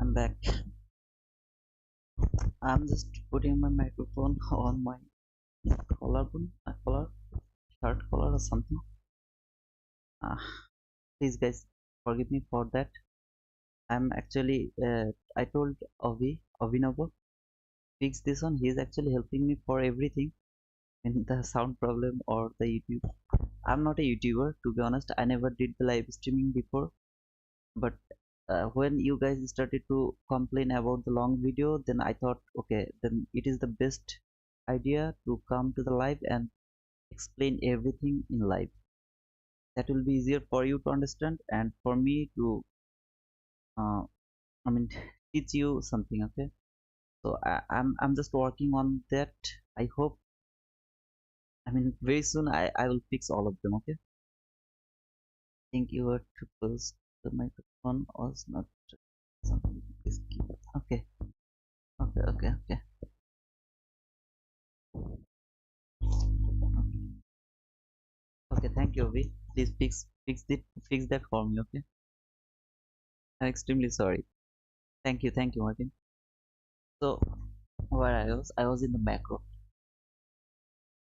I'm back. I'm just putting my microphone on my collarbone, shirt collar or something. Uh, Please, guys, forgive me for that. I'm actually, I told Avinava, fix this one. He is actually helping me for everything in the sound problem or the YouTube. I'm not a YouTuber, to be honest. I never did the live streaming before, but when you guys started to complain about the long video, then I thought, okay, then it is the best idea to come to the live and explain everything in live. That will be easier for you to understand and for me to, uh, I mean, teach you something. Okay, so I'm just working on that. I hope. I mean, very soon I will fix all of them. Okay. Think you were to close the microphone was not something. Okay. Okay. Okay. Okay. Okay, thank you, Avi. Please fix that for me, okay? I'm extremely sorry. Thank you, Martin. So where I was in the macro.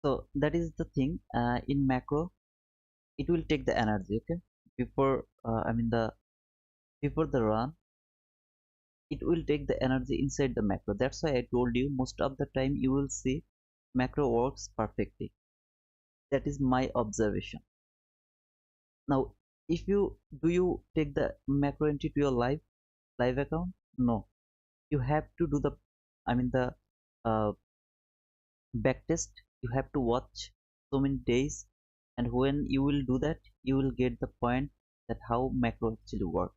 So that is the thing. In macro, it will take the energy, okay? Before before the run, it will take the energy inside the macro. That's why I told you most of the time you will see macro works perfectly. That is my observation. Now, if you do you take the macro entry to your live account? No, you have to do the the uh, backtest. You have to watch so many days, and when you will do that, you will get the point that how macro actually work.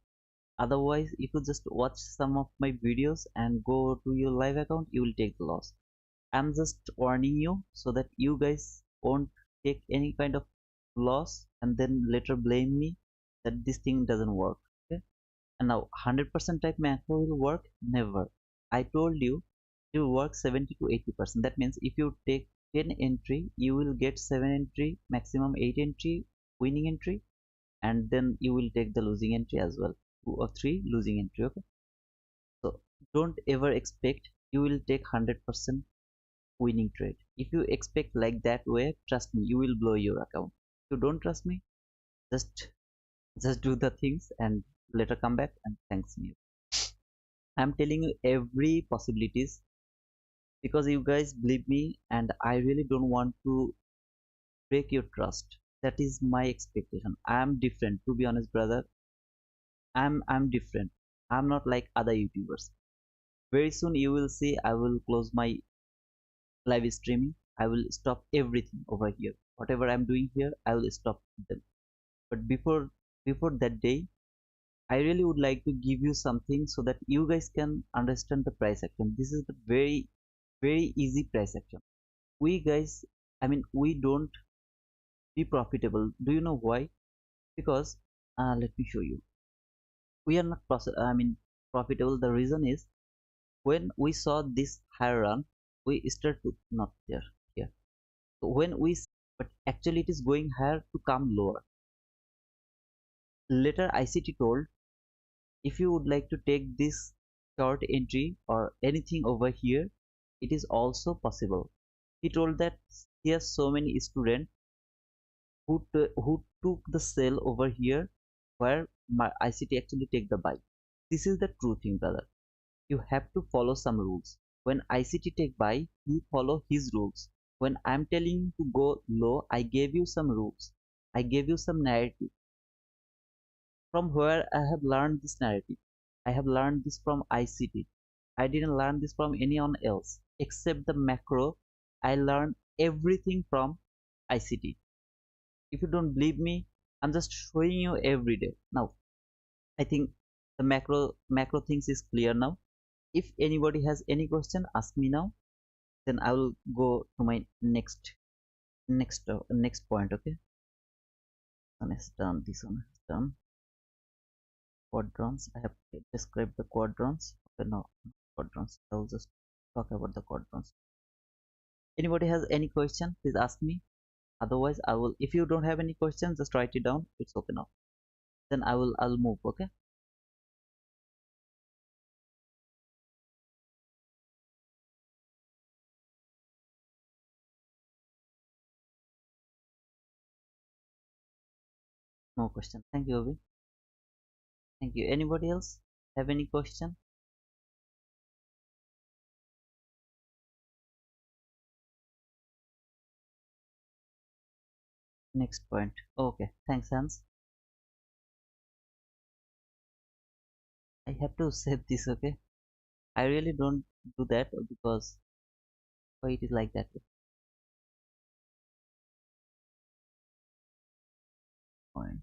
Otherwise, if you just watch some of my videos and go to your live account, you will take the loss. I'm just warning you so that you guys won't take any kind of loss and then later blame me that this thing doesn't work. Okay? And now 100% type macro will work? Never. I told you it will work 70 to 80%. That means if you take 10 entry, you will get 7 entry, maximum 8 entry, winning entry, and then you will take the losing entry as well. 2 or 3 losing entry. Okay. So don't ever expect you will take 100% winning trade. If you expect like that way, trust me, you will blow your account. If you don't trust me, just just do the things and later come back and thanks me. I'm telling you every possibilities because you guys believe me and I really don't want to break your trust. That is my expectation. I am different, to be honest, brother. I'm different. I'm not like other YouTubers. Very soon you will see I will close my live streaming. I will stop everything over here. Whatever I'm doing here, I will stop them. But before that day, I really would like to give you something so that you guys can understand the price action. This is the very easy price action. We guys, we don't be profitable. Do you know why? Because let me show you. We are not profitable. The reason is when we saw this higher run, we start to not there here. So when we but actually it is going higher to come lower. Later ICT told if you would like to take this short entry or anything over here, it is also possible. He told that he has so many students who took the sell over here where my ICT actually take the buy. This is the true thing, brother. You have to follow some rules. When ICT take buy, you follow his rules. When I'm telling you to go low, I gave you some rules. I gave you some narrative. From where I have learned this narrative. I have learned this from ICT. I didn't learn this from anyone else except the macro. I learned everything from ICT. If you don't believe me, I'm just showing you every day. Now, I think the macro things is clear now. If anybody has any question, ask me now. Then I will go to my next point. Okay, one is done. This one is done. Quadrants. I have described the quadrants. Okay, no quadrants. I will just talk about the quadrants. Anybody has any question? Please ask me. Otherwise, I will. If you don't have any questions, just write it down. It's okay now. Then I'll move. Okay. No question. Thank you, Obi. Thank you. Anybody else have any question? Next point. Okay. Thanks, Hans. I have to save this. Okay. I really don't do that because why it is like that. Point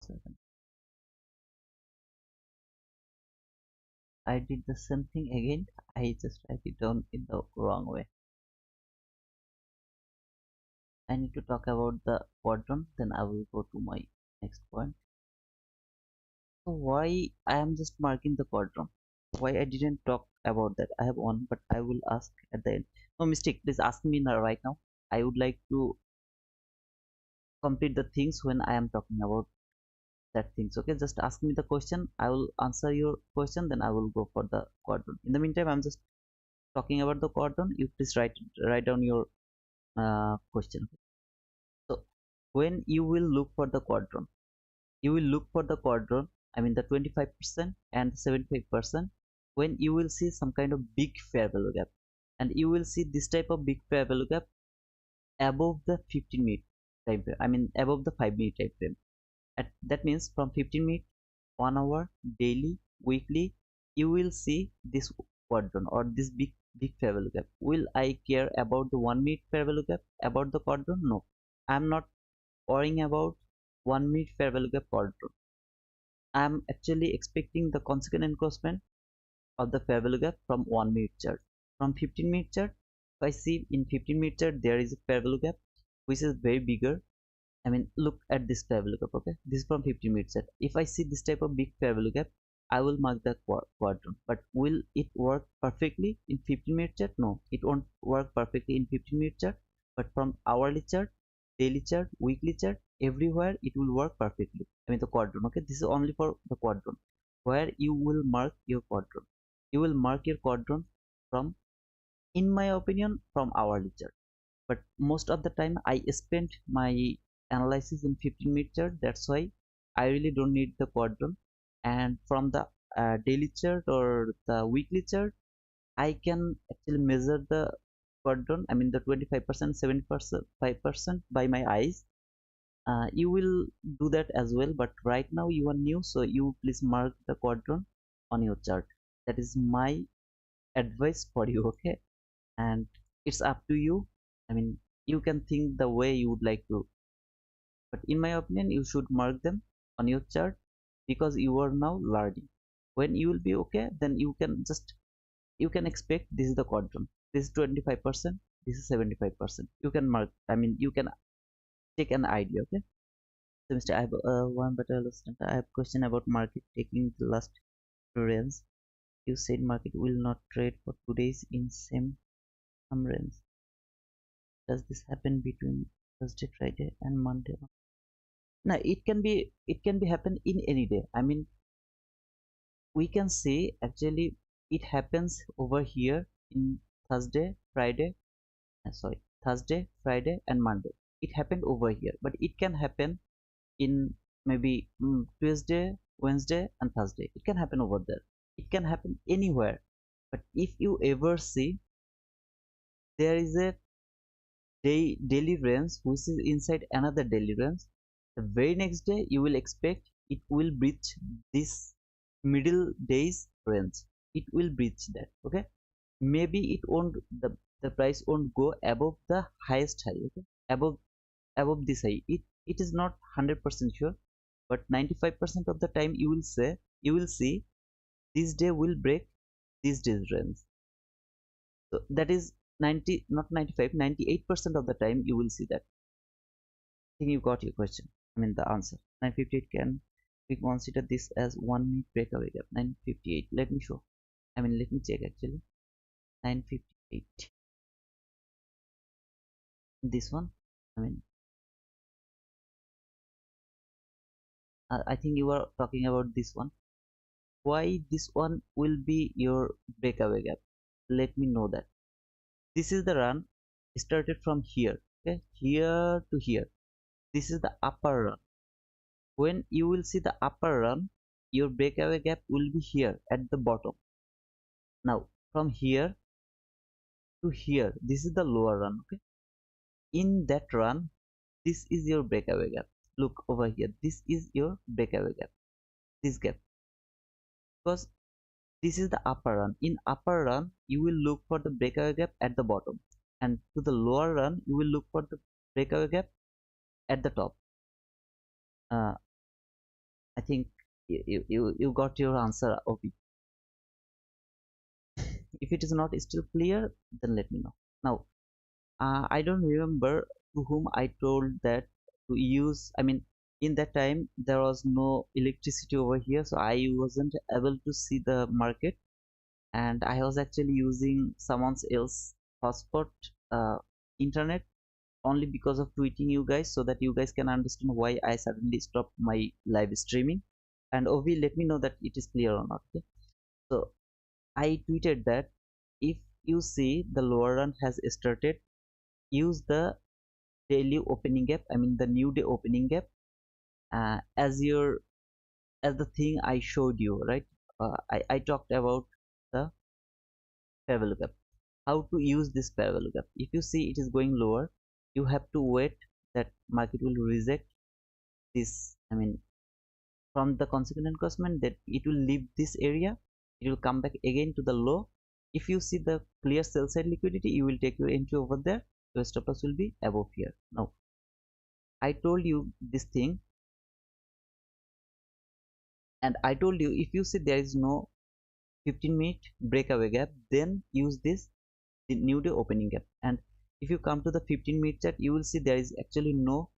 7. I did the same thing again. I just write it down in the wrong way. I need to talk about the quadrant, then I will go to my next point. So why I am just marking the quadrant? why I didn't talk about that. I have one, but I will ask at the end. No mistake, please ask me now right now. I would like to complete the things when I am talking about that things. Okay, just ask me the question. I will answer your question, then I will go for the quadrant. In the meantime, I'm just talking about the quadrant. You please write down your question. So when you will look for the quadrant, you will look for the quadrant, I mean the 25% and 75%, when you will see some kind of big fair value gap, and you will see this type of big fair value gap above the 15-minute time frame, I mean above the 5-minute time frame. That means from 15 minutes, 1 hour, daily, weekly, you will see this quadrant or this big fair value gap. Will I care about the 1-minute fair value gap about the quadrant? No, I'm not worrying about 1-minute fair value gap quadrant. I'm actually expecting the consequent encroachment of the fair value gap from 1-minute chart. From 15-minute chart, if I see in 15-minute chart there is a fair value gap which is very bigger. I mean, look at this fair value gap. Okay, this is from 15-minute chart. If I see this type of big fair value gap, I will mark the quadrant. But will it work perfectly in 15-minute chart? No, it won't work perfectly in 15-minute chart. But from hourly chart, daily chart, weekly chart, everywhere it will work perfectly. I mean the quadrant. Okay, this is only for the quadrant where you will mark your quadrant. You will mark your quadrant from, in my opinion, from hourly chart. But most of the time I spent my analysis in 15-minute chart. That's why I really don't need the quadrant. And from the daily chart or the weekly chart, I can actually measure the quadrant, I mean the 25%, 7%, 5% by my eyes. You will do that as well, but right now you are new, so you please mark the quadrant on your chart. That is my advice for you. Okay, and it's up to you. I mean, you can think the way you would like to, but in my opinion you should mark them on your chart, because you are now learning. When you will be okay, then you can just, you can expect this is the quadrant, this is 25%, this is 75%. You can mark, I mean you can take an idea. Okay, so Mr. I have one better understand. I have question about market taking the last range. You said market will not trade for 2 days in same range. Does this happen between Thursday, Friday, and Monday? Now it can be happen in any day. I mean, we can say actually it happens over here in Thursday, Friday, sorry, Thursday, Friday, and Monday. It happened over here, but it can happen in maybe Tuesday, Wednesday, and Thursday. It can happen over there. It can happen anywhere. But if you ever see there is a daily range which is inside another daily range, the very next day you will expect it will breach this middle days range. It will breach that. Okay, maybe it won't, the price won't go above the highest high. Okay, above this high, it is not 100% sure, but 95% of the time you will see this day will break this day's range. So that is 90, not 95, 98% of the time you will see that. I think you got your question, I mean the answer. 958, can we consider this as 1-minute breakaway gap? 958, let me show, I mean let me check actually. 958, this one, I mean I think you are talking about this one. Why this one will be your breakaway gap? Let me know that. This is the run started from here, okay, here to here. This is the upper run. When you will see the upper run, your breakaway gap will be here at the bottom. Now from here to here, this is the lower run. Okay, in that run, this is your breakaway gap. Look over here, this is your breakaway gap, this gap, because this is the upper run. In upper run you will look for the breakaway gap at the bottom, and to the lower run you will look for the breakaway gap at the top. I think you got your answer, OP. If it is not still clear, then let me know. Now I don't remember to whom I told that to use, I mean in that time there was no electricity over here, so I wasn't able to see the market. and I was actually using someone else hotspot uh, internet only because of tweeting you guys, so that you guys can understand why I suddenly stopped my live streaming. And Ovi, let me know that it is clear or not. Okay? So I tweeted that if you see the lower run has started, use the daily opening gap, I mean the new day opening gap, as your as the thing I showed you, right? I talked about the fair value gap, how to use this fair value gap. If you see it is going lower, you have to wait that market will reject this, I mean from the consequent encroachment, that it will leave this area, it will come back again to the low. If you see the clear sell side liquidity, you will take your entry over there, your stop loss will be above here. Now I told you this thing, and I told you if you see there is no 15-minute breakaway gap, then use this the new day opening gap. And if you come to the 15-minute chart, you will see there is actually no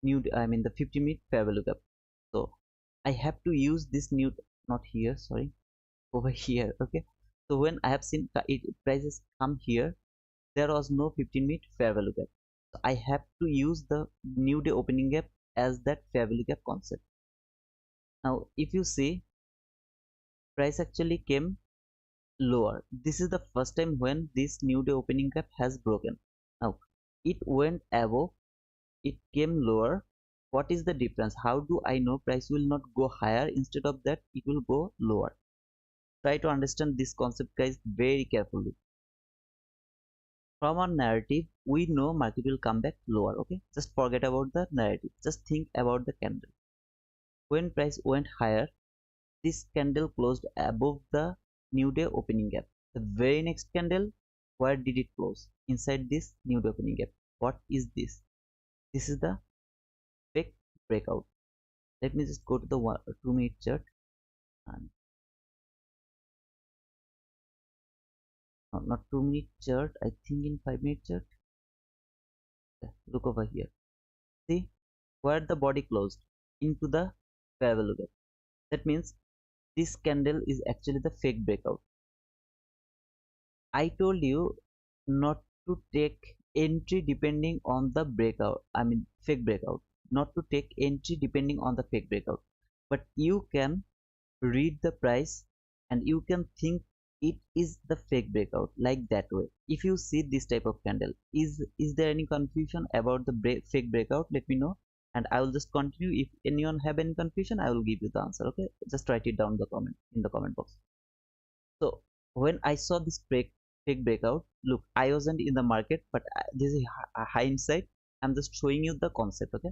new I mean the 15-minute fair value gap. So I have to use this new, not here, sorry, over here. Okay, so when I have seen it prices come here, there was no 15-minute fair value gap, so I have to use the new day opening gap as that fair value gap concept. Now if you see, price actually came lower. This is the first time when this new day opening gap has broken. Now it went above, it came lower. What is the difference? How do I know price will not go higher, instead of that it will go lower? Try to understand this concept, guys, very carefully. From our narrative, we know market will come back lower. Okay, just forget about the narrative, just think about the candle. When price went higher, this candle closed above the new day opening gap. The very next candle, where did it close? Inside this new day opening gap. What is this? This is the fake breakout. Let me just go to the 2-minute chart, and not 2-minute chart, I think in 5-minute chart. Yeah, look over here, see where the body closed, into the fair value gap. That means this candle is actually the fake breakout. I told you not to take entry depending on the breakout, I mean fake breakout, not to take entry depending on the fake breakout, but you can read the price and you can think it is the fake breakout, like that way. If you see this type of candle, is there any confusion about the fake breakout? Let me know, and I will just continue. If anyone have any confusion, I will give you the answer. Okay, just write it down the comment in the comment box. So when I saw this fake breakout, look, I wasn't in the market, but this is a hindsight, I'm just showing you the concept. Okay,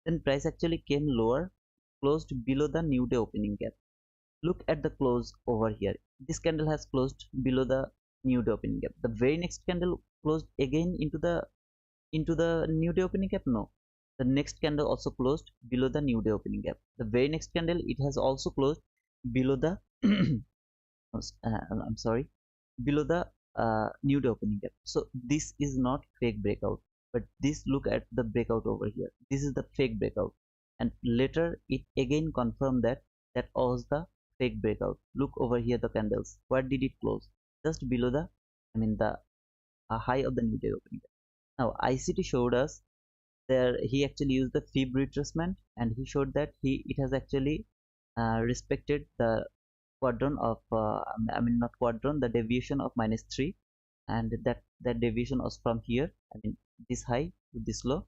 then price actually came lower, closed below the new day opening gap. Look at the close over here. This candle has closed below the new day opening gap. The very next candle closed again into the new day opening gap. No, the next candle also closed below the new day opening gap. The very next candle, it has also closed below the I'm sorry, below the new day opening gap. So this is not fake breakout, but this, look at the breakout over here, this is the fake breakout, and later it again confirmed that that was the fake breakout. Look over here, the candles, where did it close? Just below the, I mean the high of the new day opening gap. Now ICT showed us there, he actually used the fib retracement, and he showed that it has actually respected the quadrant of I mean not quadrant, the deviation of -3, and that deviation was from here, I mean this high to this low,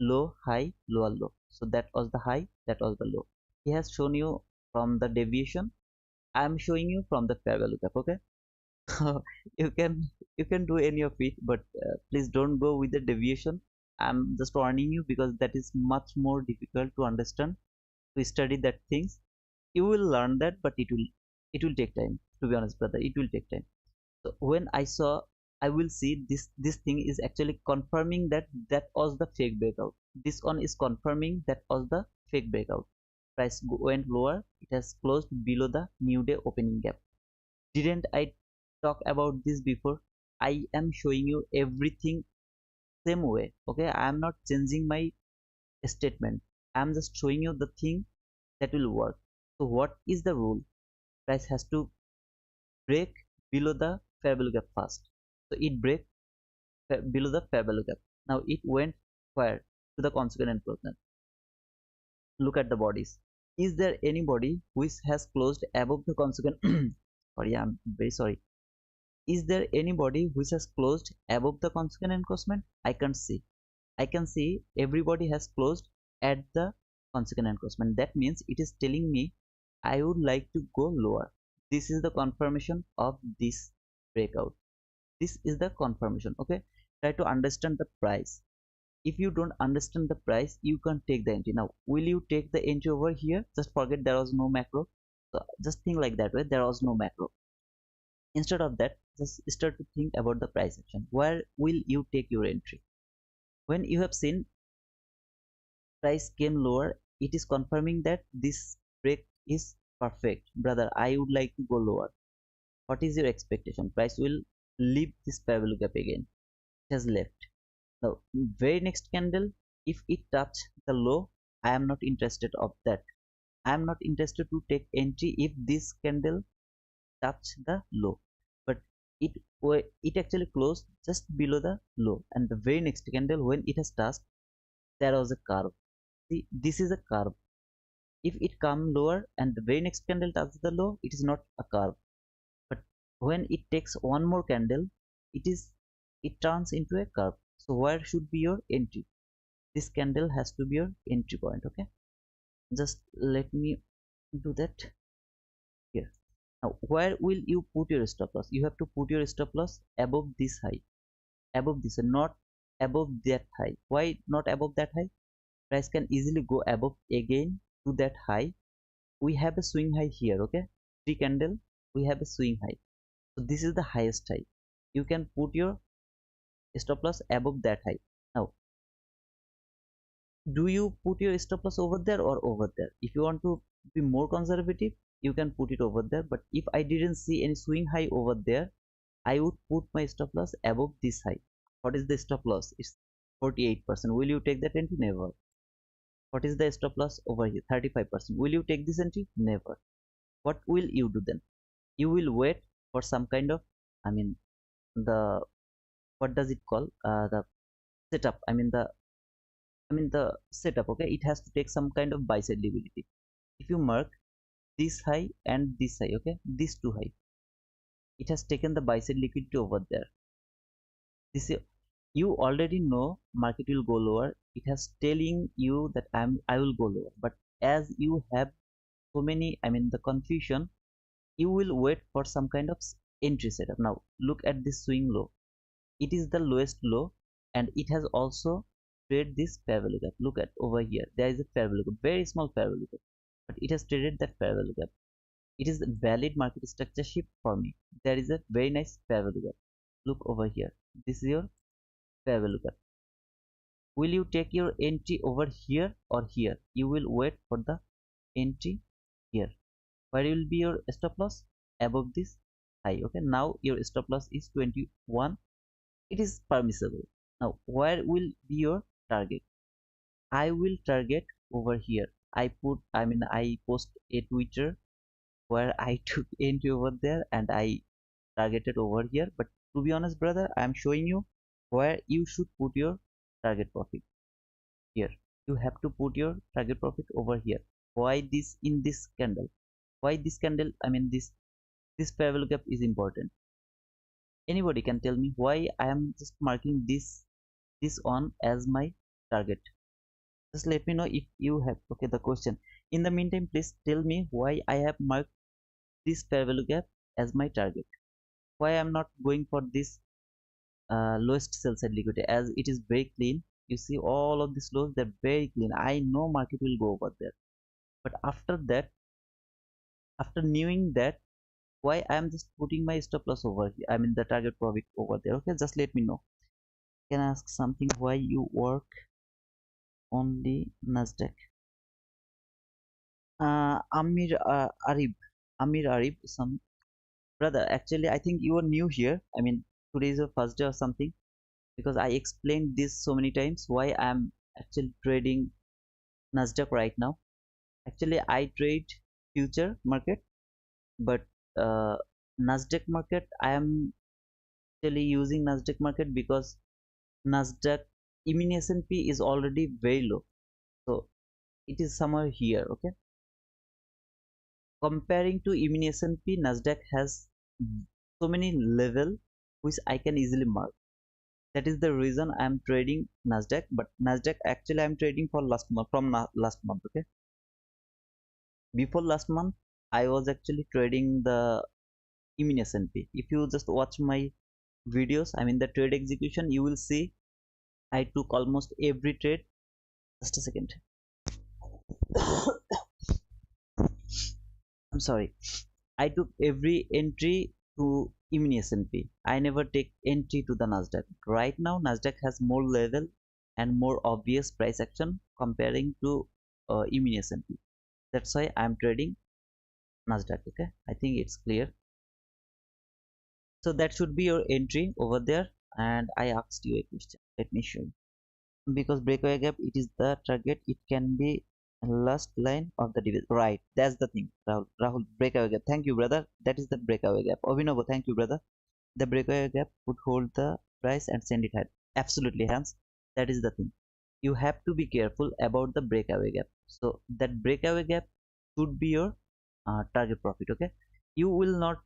low high lower low. So that was the high, that was the low. He has shown you from the deviation, I am showing you from the fair value gap. Okay, you can do any of it, but please don't go with the deviation. I'm just warning you, because that is much more difficult to understand, to study that things. You will learn that, but it will take time, to be honest brother, it will take time. So when I saw, I will see this thing is actually confirming that that was the fake breakout. This one is confirming that was the fake breakout. Price went lower, it has closed below the new day opening gap. Didn't I talk about this before? I am showing you everything same way. Okay, I am not changing my statement, I am just showing you the thing that will work. So what is the rule? Price has to break below the fair value gap first. So it break below the fair value gap. Now it went where? To the consequent encroachment. Look at the bodies. Is there anybody which has closed above the consequent? Sorry, I'm very sorry. Is there anybody which has closed above the consequent encroachment? I can't see. I can see everybody has closed at the consequent encroachment. That means it is telling me I would like to go lower. This is the confirmation of this breakout. This is the confirmation. Okay, try to understand the price. If you don't understand the price, you can't take the entry. Now will you take the entry over here? Just forget there was no macro. So just think like that way, there was no macro. Instead of that, just start to think about the price action. Where will you take your entry? When you have seen price came lower, it is confirming that this break is perfect. Brother, I would like to go lower. What is your expectation? Price will leave this parallel gap again. It has left. Now very next candle, if it touch the low, I am not interested of that. I am not interested to take entry if this candle touch the low, but it it actually closed just below the low, and the very next candle when it has touched, there was a curve. See, this is a curve. If it come lower and the very next candle touches the low, it is not a curve. But when it takes one more candle, it turns into a curve. So where should be your entry? This candle has to be your entry point. Okay, just let me do that here. Now where will you put your stop loss? You have to put your stop loss above this high, above this, not above that high. Why not above that high? Price can easily go above again to that high. We have a swing high here. Okay, three candle, we have a swing high. So this is the highest high. You can put your stop loss above that high. Now do you put your stop loss over there or over there? If you want to be more conservative, you can put it over there, but if I didn't see any swing high over there, I would put my stop loss above this high. What is the stop loss? It's 48%. Will you take that entry? Never. What is the stop loss over here? 35%. Will you take this entry? Never. What will you do then? You will wait for some kind of, I mean, the, what does it call, the setup, I mean the setup. Okay, it has to take some kind of buy side liquidity. If you mark this high and this high, okay, these two high, it has taken the buy side liquidity over there. This is, you already know market will go lower. It has telling you that I will go lower, but as you have so many, I mean the confusion, you will wait for some kind of entry setup. Now look at this swing low. It is the lowest low, and it has also traded this fair value gap. Look at over here, there is a fair value gap, very small fair value gap, but it has traded that fair value gap. It is a valid market structure shift for me. There is a very nice fair value gap. Look over here, this is your fair value gap. Will you take your entry over here or here? You will wait for the entry here. Where will be your stop loss? Above this high. Okay, now your stop loss is 21. It is permissible. Now where will be your target? I will target over here. I post a Twitter where I took entry over there and I targeted over here. But to be honest, brother, I am showing you where you should put your target profit. Here you have to put your target profit over here. Why this in this candle? Why this candle? I mean this fair value gap is important. Anybody can tell me why I am just marking this on as my target? Just let me know if you have. Okay, the question. In the meantime, please tell me why I have marked this fair value gap as my target. Why I'm not going for this lowest sell side liquidity, as it is very clean. You see all of these lows, they're very clean. I know market will go over there, but after that, after knowing that, why I'm just putting my stop loss over here, I mean the target profit over there. Okay, just let me know. Can I ask something? Why you work only Nasdaq? Amir Arib, some brother. Actually, I think you are new here. I mean, today is your first day or something, because I explained this so many times why I'm actually trading Nasdaq right now. Actually, I trade future market, but Nasdaq market, I am actually using Nasdaq market because Nasdaq imminent P is already very low, so it is somewhere here. Okay, comparing to imminent P, Nasdaq has so many level which I can easily mark. That is the reason I am trading Nasdaq. But Nasdaq actually I am trading for last month, from last month. Okay, before last month I was actually trading the imminent P. If you just watch my videos, I mean the trade execution, you will see I took almost every trade. Just a second. I'm sorry. I took every entry to imminent P. I never take entry to the Nasdaq. Right now, Nasdaq has more level and more obvious price action comparing to imminent P. That's why I'm trading Nasdaq. Okay, I think it's clear. So that should be your entry over there. And I asked you a question. Let me show you. Because breakaway gap, it is the target. It can be last line of the division, right? That's the thing. Rahul, breakaway gap, thank you brother. That is the breakaway gap. Abhinav, thank you brother. The breakaway gap would hold the price and send it high. Absolutely, Hans. That is the thing. You have to be careful about the breakaway gap. So that breakaway gap should be your target profit. Okay, you will not,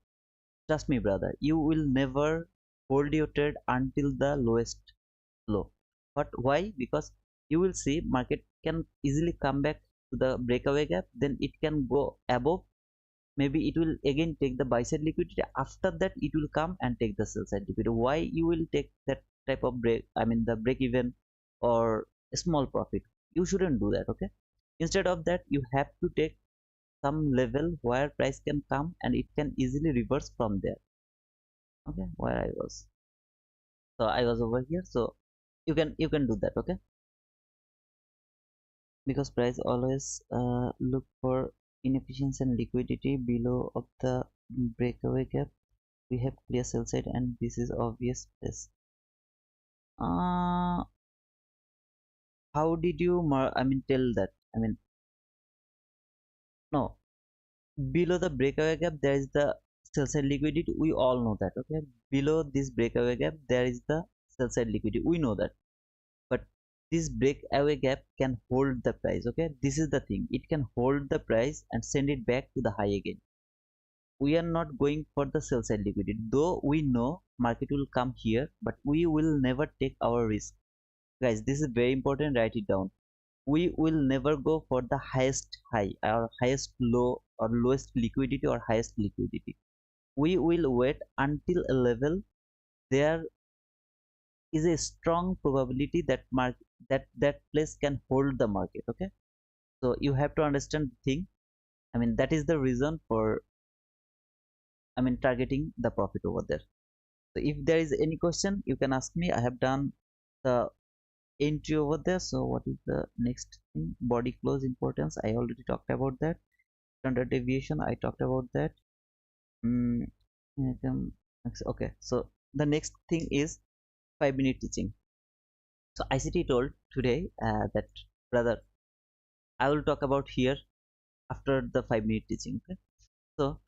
trust me brother, you will never hold your trade until the lowest low. But why? Because you will see market can easily come back to the breakaway gap, then it can go above. Maybe it will again take the buy side liquidity. After that, it will come and take the sell side liquidity. Why you will take that type of break? I mean the break even or a small profit. You shouldn't do that. Okay. Instead of that, you have to take some level where price can come and it can easily reverse from there. Okay, where I was. So I was over here. So you can do that. Okay, because price always look for inefficiency and liquidity below of the breakaway gap. We have clear sell side and this is obvious place. uh how did you I mean tell that? I mean, no, below the breakaway gap there is the sell side liquidity, we all know that. Okay, below this breakaway gap there is the sell side liquidity, we know that. But this breakaway gap can hold the price. Okay, this is the thing, it can hold the price and send it back to the high again. We are not going for the sell side liquidity, though we know market will come here, but we will never take our risk. Guys, this is very important, write it down. We will never go for the highest high or highest low or lowest liquidity or highest liquidity. We will wait until a level there is a strong probability that that place can hold the market. Okay, so you have to understand the thing. I mean that is the reason for, I mean, targeting the profit over there. So if there is any question, you can ask me. I have done the entry over there. So what is the next thing? Body close importance, I already talked about that. Standard deviation, I talked about that. mm, okay, so the next thing is 5-minute teaching. So ICT told today that brother, I will talk about here after the 5-minute teaching. Okay, so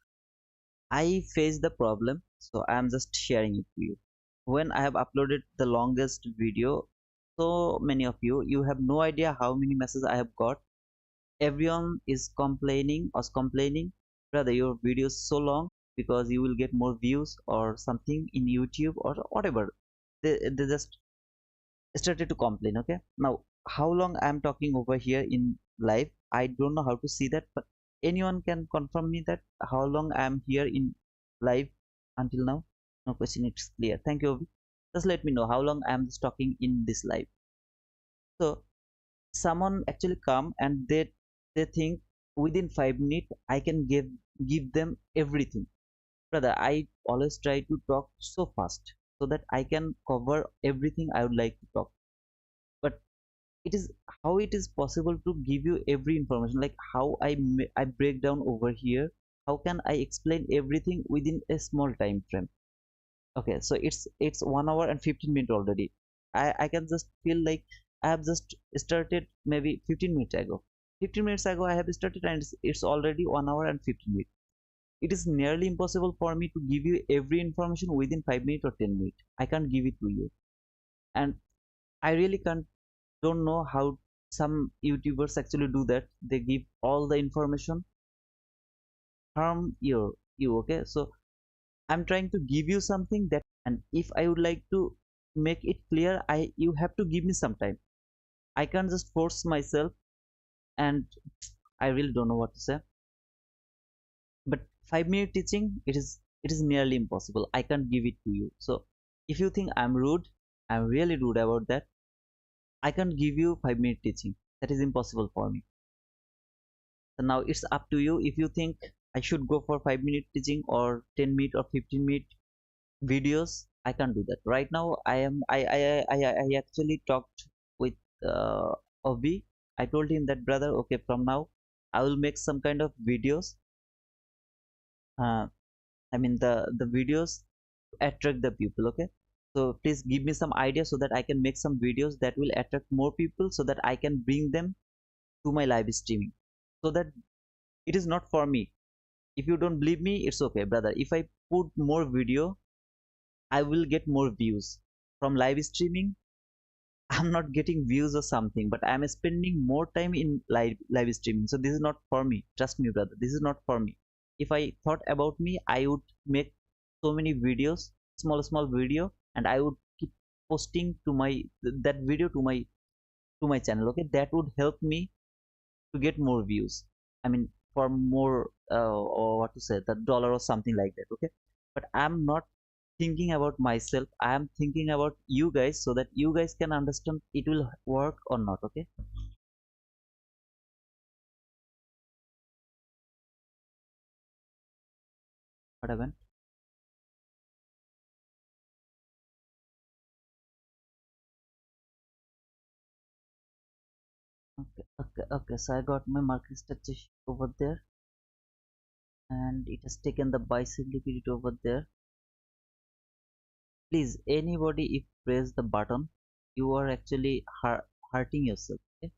I face the problem, so I am just sharing it to you. When I have uploaded the longest video, so many of you have no idea how many messages I have got. Everyone is complaining, brother, your video is so long because you will get more views or something in YouTube or whatever. They just started to complain. Okay, now how long I am talking over here in live, I don't know how to see that, but anyone can confirm me that how long I am here in live until now? No question, it's clear. Thank you, Ovi. Just let me know how long I am just talking in this live. So someone actually come and they think within 5 minutes I can give them everything. Brother, I always try to talk so fast so that I can cover everything I would like to talk. But it is, how it is possible to give you every information, like how I break down over here, how can I explain everything within a small time frame? Okay, so it's 1 hour and 15 minutes already. I can just feel like I have just started maybe 15 minutes ago. 15 minutes ago I have started and it's already 1 hour and 15 minutes. it is nearly impossible for me to give you every information within 5 minutes or 10 minutes. I can't give it to you. And I really can't, don't know how some YouTubers actually do that. They give all the information from you. Okay, so I'm trying to give you something that, and if I would like to make it clear, you have to give me some time. I can't just force myself, and I really don't know what to say. But 5 minute teaching, it is nearly impossible. I can't give it to you. So if you think I'm rude, I'm really rude about that. I can't give you 5 minute teaching. That is impossible for me. So now it's up to you. If you think I should go for 5 minute teaching or 10 minute or 15 minute videos, I can't do that right now. I actually talked with Obi. I told him that, brother, okay, from now I will make some kind of videos. uh, I mean the videos to attract the people. Okay, so please give me some idea so that I can make some videos that will attract more people, so that I can bring them to my live streaming. So that it is not for me. If you don't believe me, it's okay, brother. If I put more video, I will get more views from live streaming. I'm not getting views or something, but I'm spending more time in live streaming. So this is not for me. Trust me, brother. This is not for me. If I thought about me, I would make so many videos, small video, and I would keep posting to my that video to my channel. Okay, that would help me to get more views. I mean, for more or what to say, the dollar or something like that. Okay, but I'm not thinking about myself. I am thinking about you guys, so that you guys can understand it will work or not. Okay, what happened? Okay, so I got my market structure over there, and it has taken the buy side liquidity over there. Please, anybody, if press the button, you are actually hurting yourself. Okay?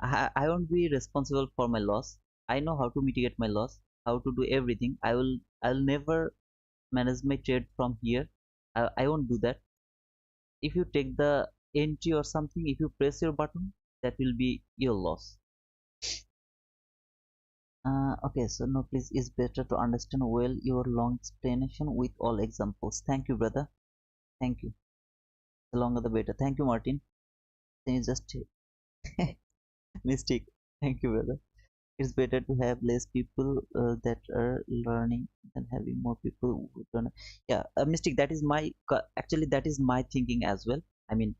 I won't be responsible for my loss. I know how to mitigate my loss, how to do everything. I'll never manage my trade from here. I won't do that. If you take the entry or something, if you press your button, that will be your loss. Okay, so no, please, it's better to understand well your long explanation with all examples. Thank you, brother. Thank you. The longer the better. Thank you, Martin. Then you just mistake. Thank you, brother. It's better to have less people that are learning than having more people who don't. Yeah, mistake. That is my actually that is my thinking as well. I mean,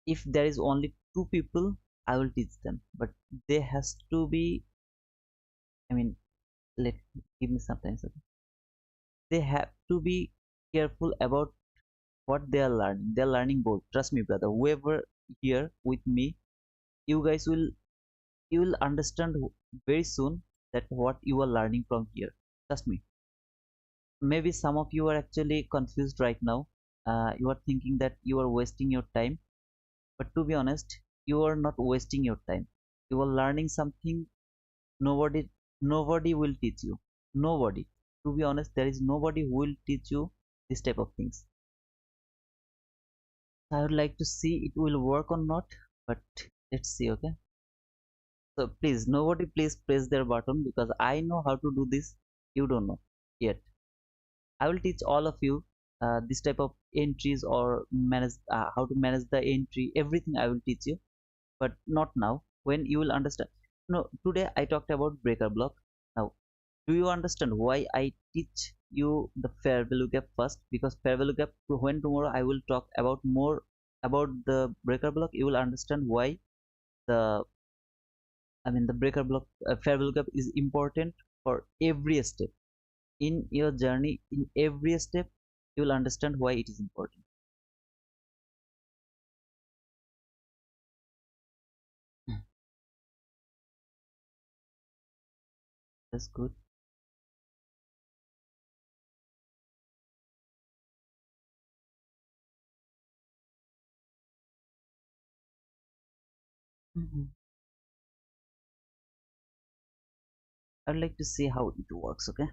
if there is only two people, I will teach them, but there has to be, I mean, let give me some time. They have to be careful about what they are learning. They are learning both. Trust me, brother. Whoever here with me, you guys will, you will understand very soon that what you are learning from here. Trust me. Maybe some of you are actually confused right now. You are thinking that you are wasting your time, but to be honest, you are not wasting your time. You are learning something nobody nobody will teach you. Nobody. To be honest, there is nobody who will teach you this type of things. I would like to see it will work or not, but let's see. Okay, so please, nobody, please press their button, because I know how to do this. You don't know yet. I will teach all of you this type of entries, or manage how to manage the entry. Everything I will teach you, but not now. When you will understand. No, today I talked about breaker block. Now, do you understand why I teach you the fair value gap first? Because fair value gap, when tomorrow I will talk about more about the breaker block, you will understand why the, I mean, the breaker block, fair value gap is important for every step in your journey. In every step, you will understand why it is important. That's good. Mhm. I'd like to see how it works. Okay,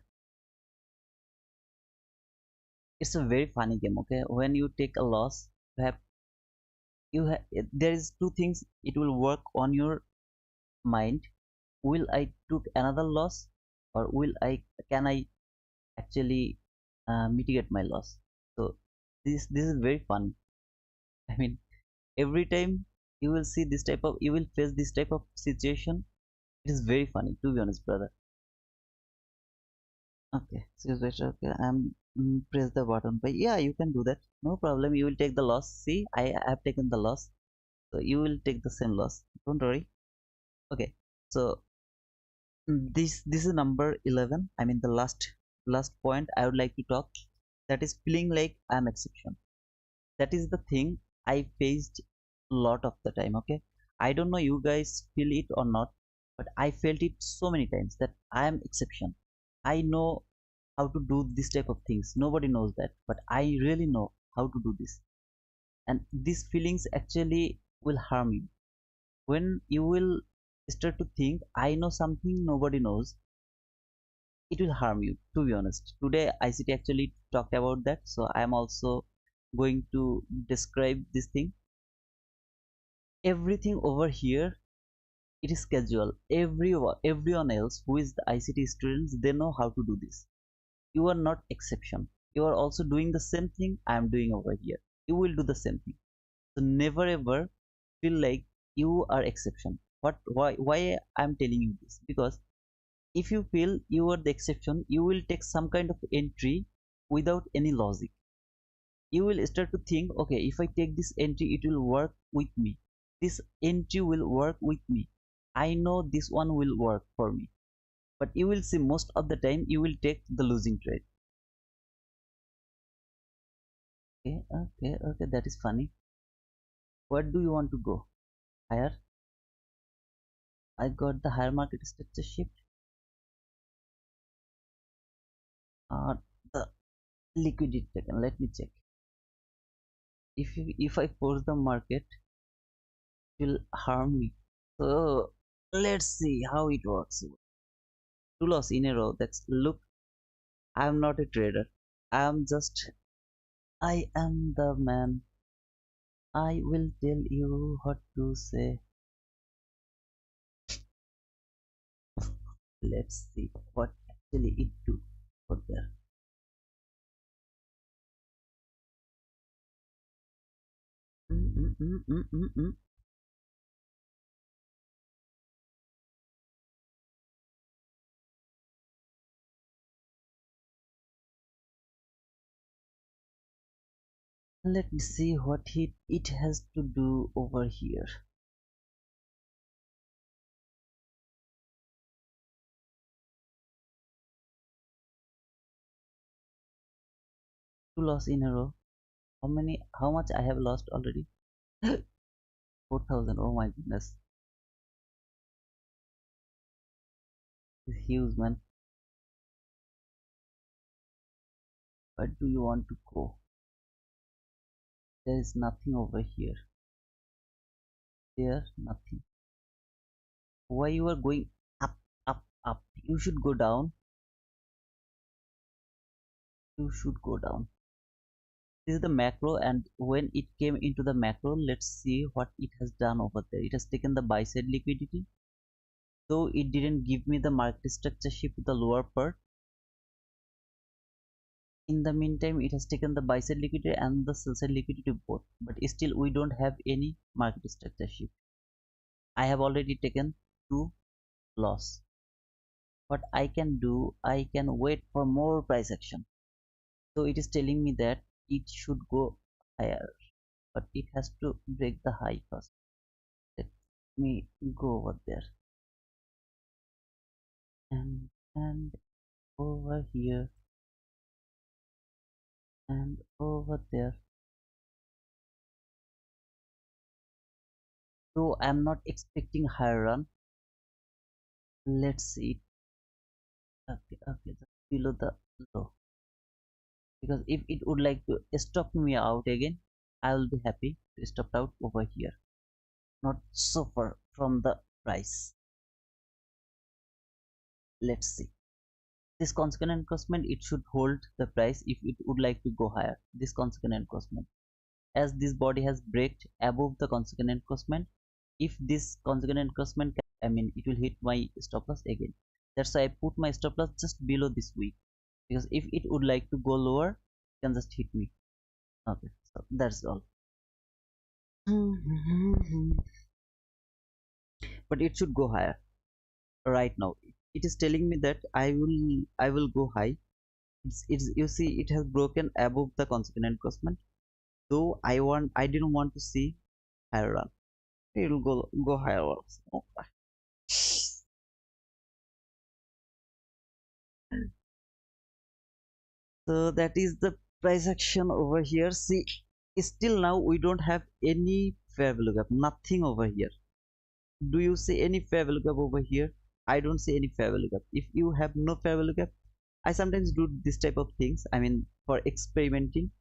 it's a very funny game. Okay, when you take a loss, you have there is two things it will work on your mind. Will I took another loss, or will I can I actually mitigate my loss? So this is very fun. I mean, every time you will see this type of, you will face this type of situation, it is very funny, to be honest, brother. Okay, so better. Okay, I'm press the button. But yeah, you can do that. No problem. You will take the loss. See, I have taken the loss, so you will take the same loss. Don't worry. Okay, so this is number 11. I mean the last point I would like to talk. That is feeling like I'm exception. That is the thing I faced a lot of the time. Okay, I don't know you guys feel it or not, but I felt it so many times that I am exception. I know how to do this type of things. Nobody knows that, but I really know how to do this. And these feelings actually will harm you when you will start to think I know something nobody knows. It will harm you, to be honest. Today ICT actually talked about that, so I am also going to describe this thing. Everything over here, it is casual. Everyone else who is the ICT students, they know how to do this. You are not exception. You are also doing the same thing I am doing over here. You will do the same thing. So never ever feel like you are exception. Why I'm telling you this? Because if you feel you are the exception, you will take some kind of entry without any logic. You will start to think, okay, if I take this entry, it will work with me. This entry will work with me. I know this one will work for me. But you will see most of the time you will take the losing trade. Okay, that is funny. Where do you want to go? Higher? I got the higher market structure shift. The liquidity taken. Let me check. If I force the market, it will harm me. So let's see how it works. Two loss in a row. That's look. I'm not a trader. I'm just. I am the man. I will tell you what to say. Let's see what actually it do for there. Mm, mm, mm, mm, mm, mm. Let me see what it has to do over here. Two loss in a row. How much I have lost already? 4,000. Oh my goodness. It's huge, man. Where do you want to go? There is nothing over here. There, nothing. Why you are going up, up, up? You should go down. You should go down. This is the macro, and when it came into the macro, let's see what it has done over there. It has taken the buy side liquidity, though it didn't give me the market structure shift to the lower part. In the meantime, it has taken the buy side liquidity and the sell side liquidity both, but still we don't have any market structure shift. I have already taken two loss. What I can do, I can wait for more price action. So it is telling me that it should go higher, but it has to break the high first. Let me go over there and over here and over there. So I'm not expecting higher run. Let's see. Okay, just below the low. Because if it would like to stop me out again, I will be happy to stop out over here, not so far from the price. Let's see. This consequent encroachment, it should hold the price if it would like to go higher. This consequent encroachment, as this body has breaked above the consequent encroachment, if this consequent encroachment, I mean, it will hit my stop loss again. That's why I put my stop loss just below this week, because if it would like to go lower, it can just hit me. Okay, so that's all. But it should go higher right now. It is telling me that I will go high. It's you see, it has broken above the consequent encroachment. Though I didn't want to see higher run. It will go higher also. Okay. So that is the price action over here. See, still now we don't have any fair value gap, nothing over here. Do you see any fair value gap over here? I don't see any fair value gap. If you have no fair value gap, I sometimes do this type of things, I mean, for experimenting,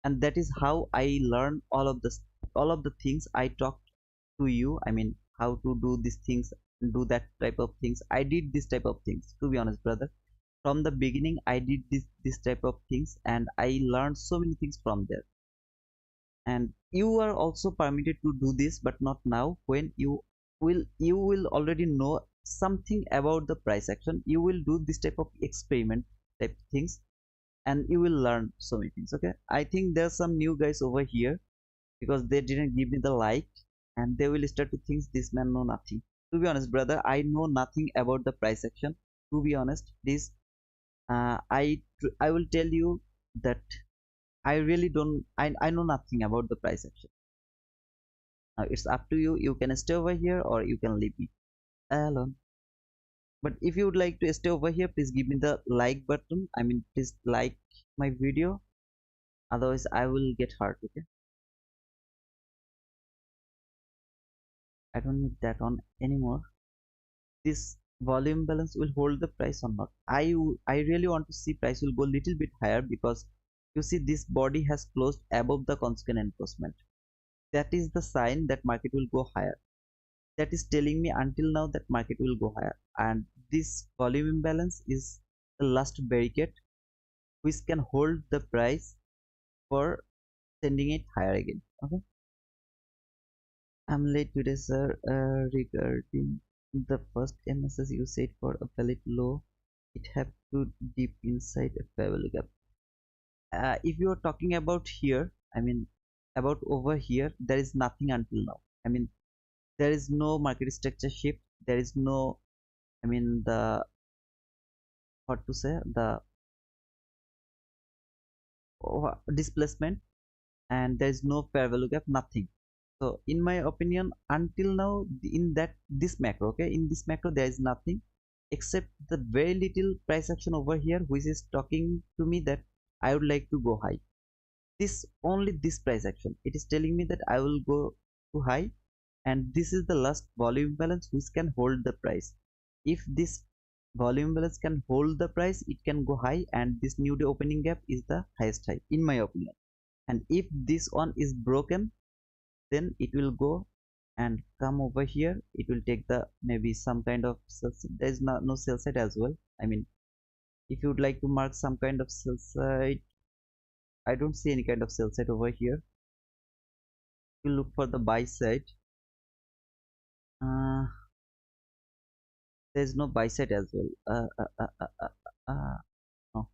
and that is how I learn all of the things I talked to you. I mean, how to do these things, do that type of things. I did this type of things, to be honest, brother. From the beginning, I did this type of things, and I learned so many things from there. And you are also permitted to do this, but not now. When you will already know something about the price action, you will do this type of experiment type things, and you will learn so many things. Okay, I think there's some new guys over here, because they didn't give me the like, and they will start to think this man know nothing. To be honest, brother, I know nothing about the price action. To be honest, this I will tell you that I really don't, I know nothing about the price action. Now it's up to you. You can stay over here or you can leave me alone. But if you would like to stay over here, please give me the like button. I mean, please like my video. Otherwise, I will get hurt. Okay, I don't need that on anymore. This volume balance will hold the price or not. I really want to see price will go a little bit higher, because you see this body has closed above the consequent encroachment. That is the sign that market will go higher. That is telling me until now that market will go higher, and this volume imbalance is the last barricade which can hold the price for sending it higher again. Okay, I'm late today, sir. Regarding the first MSS you said, for a valid low, it have to dip inside a fair value gap. If you are talking about here, I mean, about over here, there is nothing until now. I mean, there is no market structure shift. There is no, I mean, the what to say, the displacement, and there is no fair value gap, nothing. So in my opinion, until now, in that this macro, okay, in this macro there is nothing except the very little price action over here, which is talking to me that I would like to go high. This only this price action, it is telling me that I will go to high, and this is the last volume balance which can hold the price. If this volume balance can hold the price, it can go high, and this new day opening gap is the highest high in my opinion. And if this one is broken, then it will go and come over here. It will take the maybe some kind of sell side. There is no sell side as well. I mean, if you would like to mark some kind of sell side, I don't see any kind of sell side over here. You look for the buy side. uh, there's no buy side as well. No.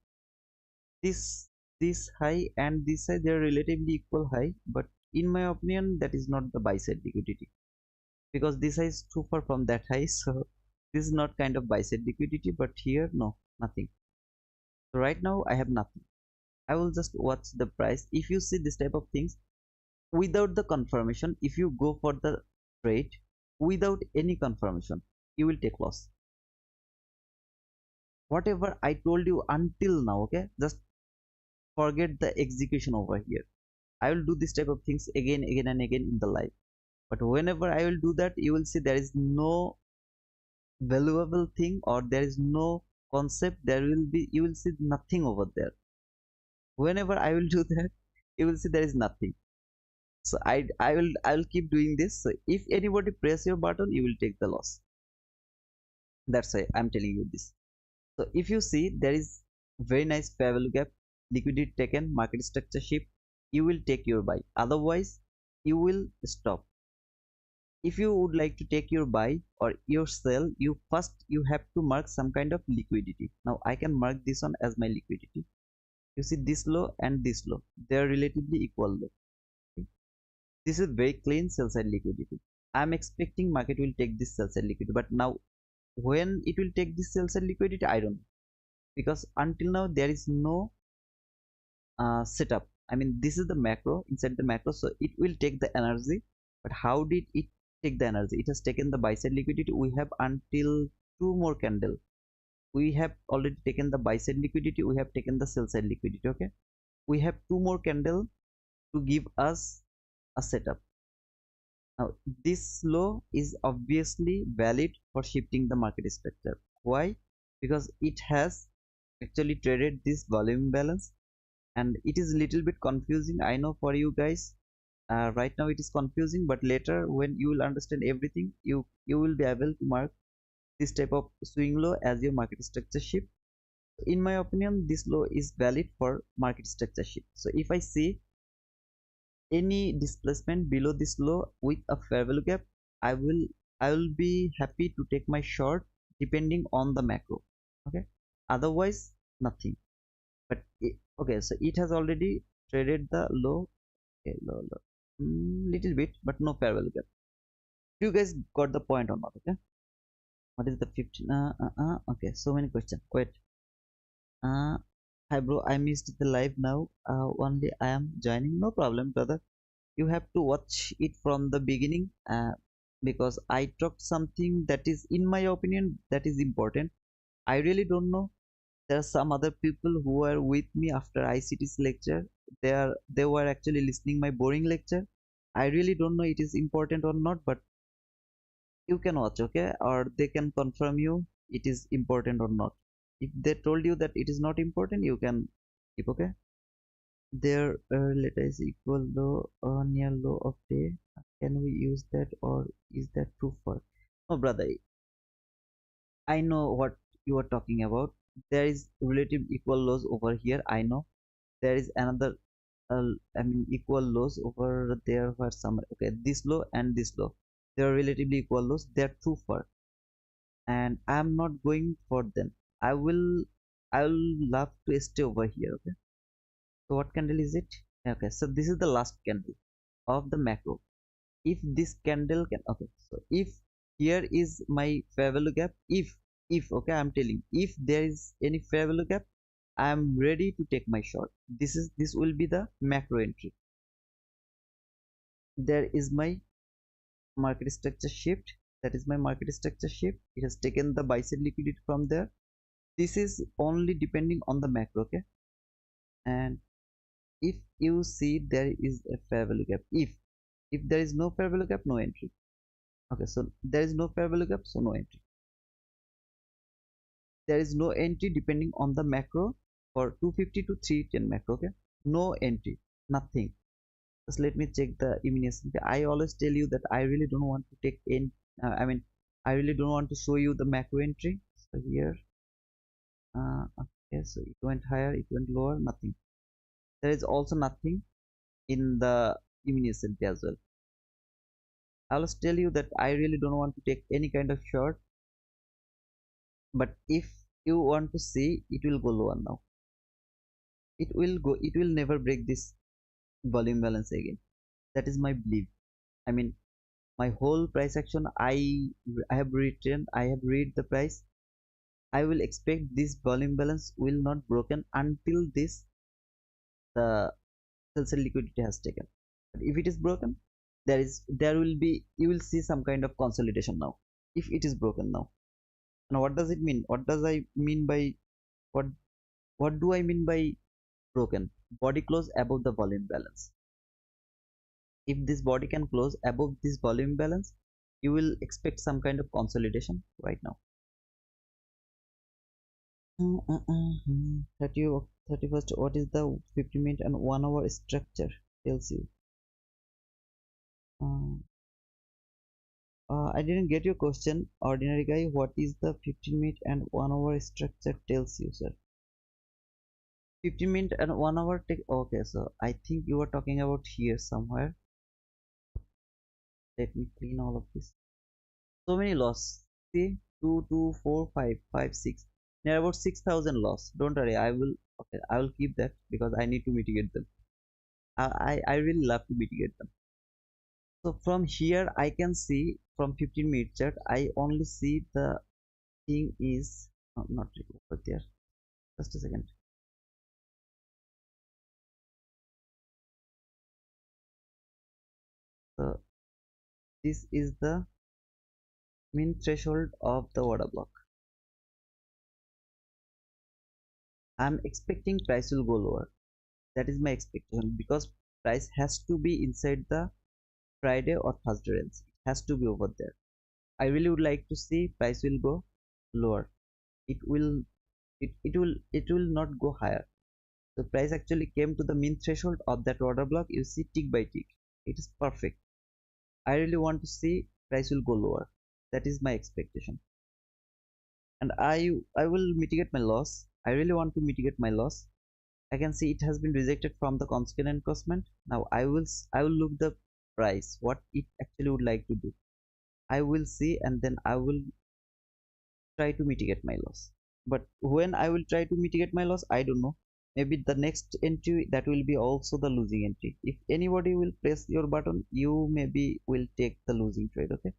This high and this side, they're relatively equal high, but in my opinion that is not the buy side liquidity, because this high is too far from that high. So this is not kind of buy side liquidity, but here no, nothing. So right now I have nothing. I will just watch the price. If you see this type of things without the confirmation, if you go for the trade without any confirmation, you will take loss. Whatever I told you until now, okay, just forget the execution over here. I will do this type of things again and again in the life, but whenever I will do that, you will see there is no valuable thing, or there is no concept. There will be, you will see nothing over there. Whenever I will do that, you will see there is nothing. So I will keep doing this. So if anybody press your button, you will take the loss. That's why I'm telling you this. So if you see there is very nice fair value gap, liquidity taken, market structure shift, you will take your buy. Otherwise, you will stop. If you would like to take your buy or your sell, you have to mark some kind of liquidity. Now I can mark this one as my liquidity. You see this low and this low, they are relatively equal low. Okay? This is very clean sell side liquidity. I'm expecting market will take this sell side liquidity, but now when it will take this sell side liquidity, I don't know, because until now there is no setup. I mean, this is the macro, inside the macro, so it will take the energy. But how did it take the energy? It has taken the buy side liquidity. We have until two more candle. We have already taken the buy side liquidity, we have taken the sell side liquidity. Okay, we have two more candle to give us a setup. Now this low is obviously valid for shifting the market structure. Why? Because it has actually traded this volume balance, and it is a little bit confusing, I know, for you guys. Right now it is confusing, but later when you will understand everything, you will be able to mark this type of swing low as your market structure shift. In my opinion, this low is valid for market structure shift. So if I see any displacement below this low with a fair value gap, I will be happy to take my short depending on the macro. Okay, otherwise nothing. But okay, so it has already traded the low. Okay, low. Little bit, but no fair value gap. You guys got the point or not? Okay, what is the 15? Okay, so many questions. Wait. Uh, Hi bro, I missed the live now. Only I am joining. No problem, brother. You have to watch it from the beginning. Because I talked something that is, in my opinion, that is important. I really don't know. There are some other people who are with me after ICT's lecture. They were actually listening my boring lecture. I really don't know it is important or not, but you can watch, okay, or they can confirm you it is important or not. If they told you that it is not important, you can keep, okay. Their letter is equal low or near low of day. Can we use that, or is that too far? No, brother, I know what you are talking about. There is relative equal lows over here. I know there is another. I mean, equal lows over there where some. Okay, this low and this low. They are relatively equal lows. They are too far, and I am not going for them. I will. I will love to stay over here. Okay. So what candle is it? Okay. So this is the last candle of the macro. If this candle can, okay, so if here is my fair value gap, if okay, I'm telling, if there is any fair value gap, I am ready to take my short. This will be the macro entry. There is my market structure shift. That is my market structure shift. It has taken the buy side liquidity from there. This is only depending on the macro. Okay, and if you see there is a fair value gap, if there is no fair value gap, no entry. Okay, so there is no fair value gap, so no entry. There is no entry depending on the macro for 250 to 310 macro. Okay, no entry, nothing. Just let me check the eminence. I always tell you that I really don't want to take in, I mean, I really don't want to show you the macro entry. So here, okay, so it went higher, it went lower, nothing. There is also nothing in the eminence as well. I always tell you that I really don't want to take any kind of short, but if you want to see, it will go lower now. It will never break this volume balance again. That is my belief. I mean, my whole price action, I have written, I have read the price. I will expect this volume balance will not broken until this the sell side liquidity has taken. But if it is broken, there will be, you will see some kind of consolidation now. If it is broken now, and what does it mean? What does I mean by, what what do I mean by broken? Body close above the volume balance. If this body can close above this volume balance, you will expect some kind of consolidation right now. 31st, what is the 50-minute and 1 hour structure tells you. I didn't get your question, ordinary guy. What is the 15-minute and 1 hour structure tells you, sir? 15-minute and 1 hour take. Okay, so I think you are talking about here somewhere. Let me clean all of this. So many loss. See, 2, 2, 4, 5, 5, 6. Near about 6,000 loss. Don't worry, I will. Okay, I will keep that because I need to mitigate them. I really love to mitigate them. So from here, I can see from 15-minute chart. I only see the thing is not really over there. Just a second. So this is the mean threshold of the order block. I'm expecting price will go lower. That is my expectation because price has to be inside the Friday or Thursday range. It has to be over there. I really would like to see price will go lower. It will not go higher. The price actually came to the mean threshold of that order block. You see tick by tick. It is perfect. I really want to see price will go lower. That is my expectation. And I will mitigate my loss. I really want to mitigate my loss. I can see it has been rejected from the constant encroachment. Now I will look the price what it actually would like to do. I will see and then I will try to mitigate my loss. But when I will try to mitigate my loss, I don't know. Maybe the next entry that will be also the losing entry. If anybody will press your button, you maybe will take the losing trade. Okay,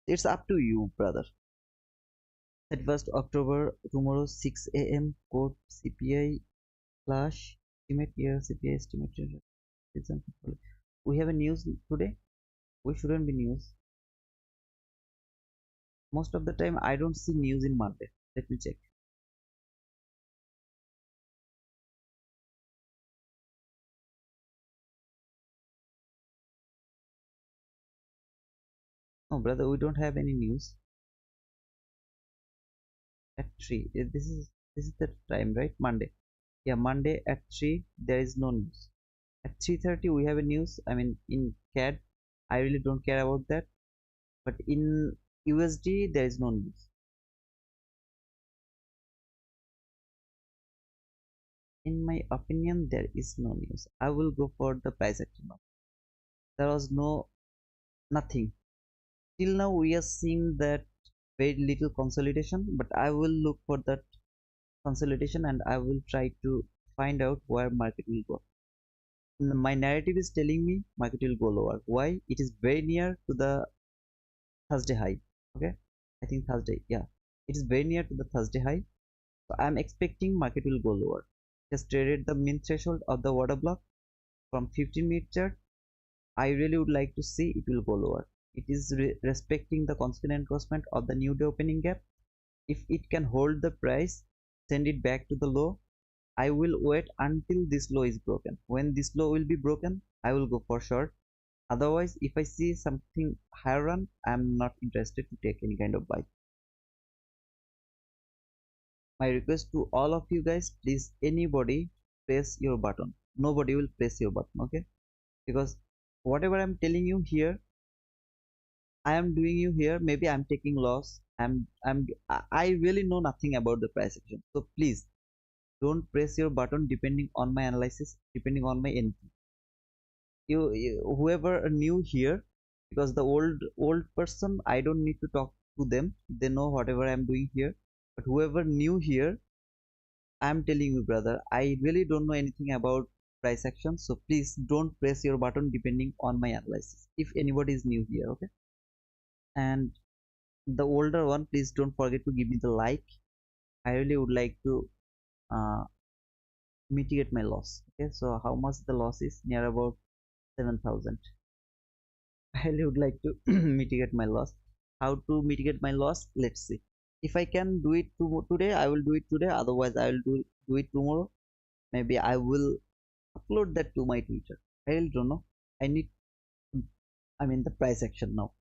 it's up to you, brother. 31st October tomorrow 6 a.m. code CPI flash estimate year CPI estimate. We have a news today. We shouldn't be news. Most of the time I don't see news in Monday. Let me check. No, brother, we don't have any news at 3. This is the time, right? Monday. Yeah, Monday at 3 there is no news. At 3:30 we have a news. I mean in CAD. I really don't care about that. But in USD there is no news. In my opinion, there is no news. I will go for the price action now. There was nothing. Till now we are seeing that very little consolidation, but I will look for that consolidation and I will try to find out where market will go. My narrative is telling me market will go lower. Why? It is very near to the Thursday high. Okay, I think Thursday. Yeah, it is very near to the Thursday high. So I'm expecting market will go lower. Just traded the mean threshold of the order block from 15-minute chart. I really would like to see it will go lower. It is respecting the constant encroachment of the new day opening gap. If it can hold the price, send it back to the low. I will wait until this low is broken. When this low will be broken, I will go for short. Otherwise, if I see something higher run, I am not interested to take any kind of buy. My request to all of you guys, please anybody press your button. Nobody will press your button, okay? Because whatever I'm telling you here, I am doing you here. Maybe I'm taking loss. I really know nothing about the price action. So please don't press your button depending on my analysis, depending on my entry. Whoever are new here, because the old person, I don't need to talk to them. They know whatever I'm doing here. But whoever new here, I'm telling you, brother, I really don't know anything about price action. So please don't press your button depending on my analysis. If anybody is new here, okay? And the older one, please don't forget to give me the like. I really would like to uh, mitigate my loss. Okay, so how much the loss is? Near about 7,000. I really would like to mitigate my loss. How to mitigate my loss? Let's see. If I can do it today, I will do it today. Otherwise I will do it tomorrow. Maybe I will upload that to my Twitter. I really don't know. I need, I mean, the price action now.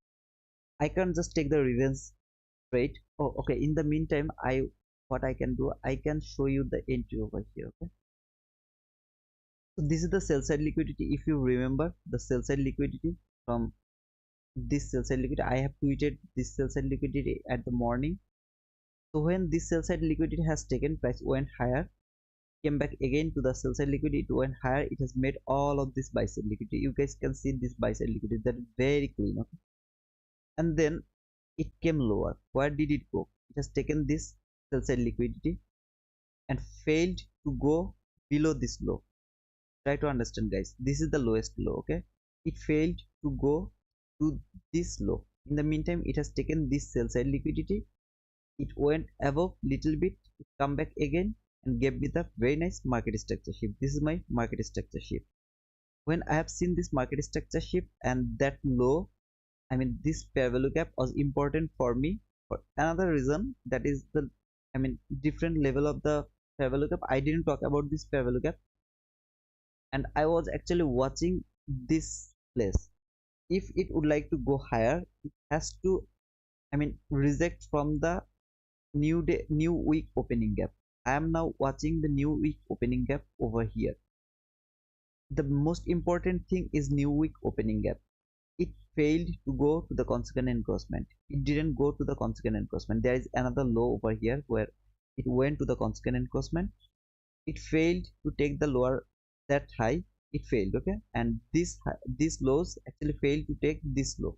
I can't just take the revenge trade. Oh, okay, in the meantime, what I can do, I can show you the entry over here. Okay, so this is the sell side liquidity. If you remember the sell side liquidity from this sell side liquidity. I have tweeted this sell side liquidity at the morning. So when this sell side liquidity has taken, price went higher, came back again to the sell side liquidity, it went higher, it has made all of this buy side liquidity. You guys can see this buy side liquidity, that is very clean, okay? And then it came lower. Where did it go? It has taken this sell side liquidity and failed to go below this low. Try to understand, guys, this is the lowest low, okay? It failed to go to this low. In the meantime, it has taken this sell side liquidity, it went above little bit, it come back again and gave me the very nice market structure shift. This is my market structure shift. When I have seen this market structure shift and that low, I mean this fair value gap was important for me for another reason, that is the, I mean, different level of the fair value gap. I didn't talk about this fair value gap, and I was actually watching this place. If it would like to go higher, it has to, I mean, reject from the new week opening gap. I am now watching the new week opening gap over here. The most important thing is new week opening gap. It failed to go to the consequent encroachment. It didn't go to the consequent encroachment. There is another low over here where it went to the consequent encroachment. It failed to take the lower that high. It failed, okay? And these lows actually failed to take this low.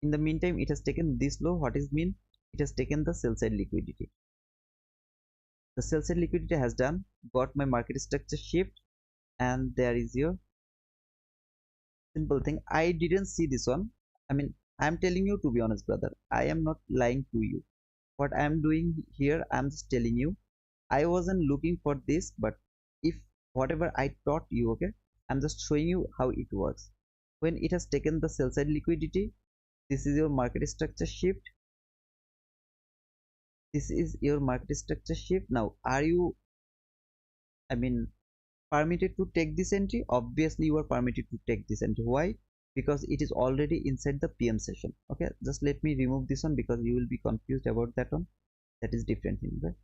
In the meantime, it has taken this low. What is mean? It has taken the sell side liquidity. The sell side liquidity has done, got my market structure shift, and there is your simple thing. I didn't see this one. I mean, I'm telling you, to be honest, brother, I am not lying to you. What I am doing here, I'm just telling you, I wasn't looking for this, but if whatever I taught you, okay, I'm just showing you how it works. When it has taken the sell side liquidity, this is your market structure shift. This is your market structure shift. Now, are you, I mean, permitted to take this entry? Obviously you are permitted to take this entry. Why? Because it is already inside the PM session. Okay, just let me remove this one because you will be confused about that one. That is different thing, right?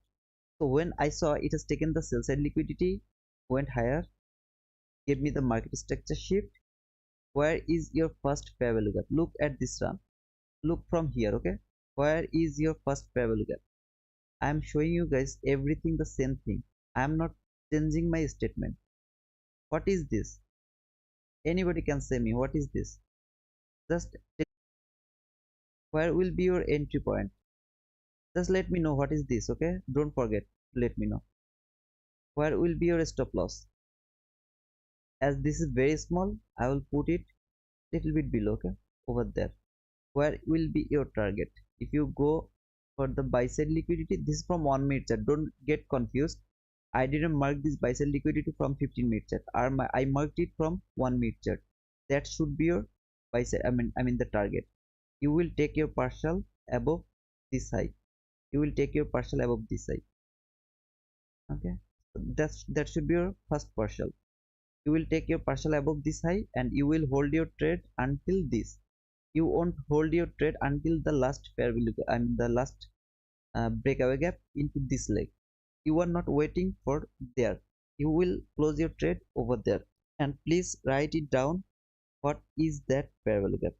So when I saw it has taken the sell side liquidity, went higher, gave me the market structure shift. Where is your first fair value gap? Look at this run, look from here, okay? Where is your first fair value gap? I am showing you guys everything the same thing. I am not changing my statement. What is this? Anybody can say me, what is this? Just where will be your entry point? Just let me know what is this, okay? Don't forget to let me know. Where will be your stop loss? As this is very small, I will put it little bit below, okay? Over there. Where will be your target? If you go for the buy side liquidity, this is from 1 minute chart. Don't get confused. I didn't mark this buy side liquidity from 15-minute chart. I marked it from 1 minute chart. That should be your buy side. I mean the target. You will take your partial above this high. You will take your partial above this high. Okay, so that should be your first partial. You will take your partial above this high and you will hold your trade until this. You won't hold your trade until the last fair value, I mean the last breakaway gap into this leg. You are not waiting for there. You will close your trade over there, and please write it down. What is that fair value gap?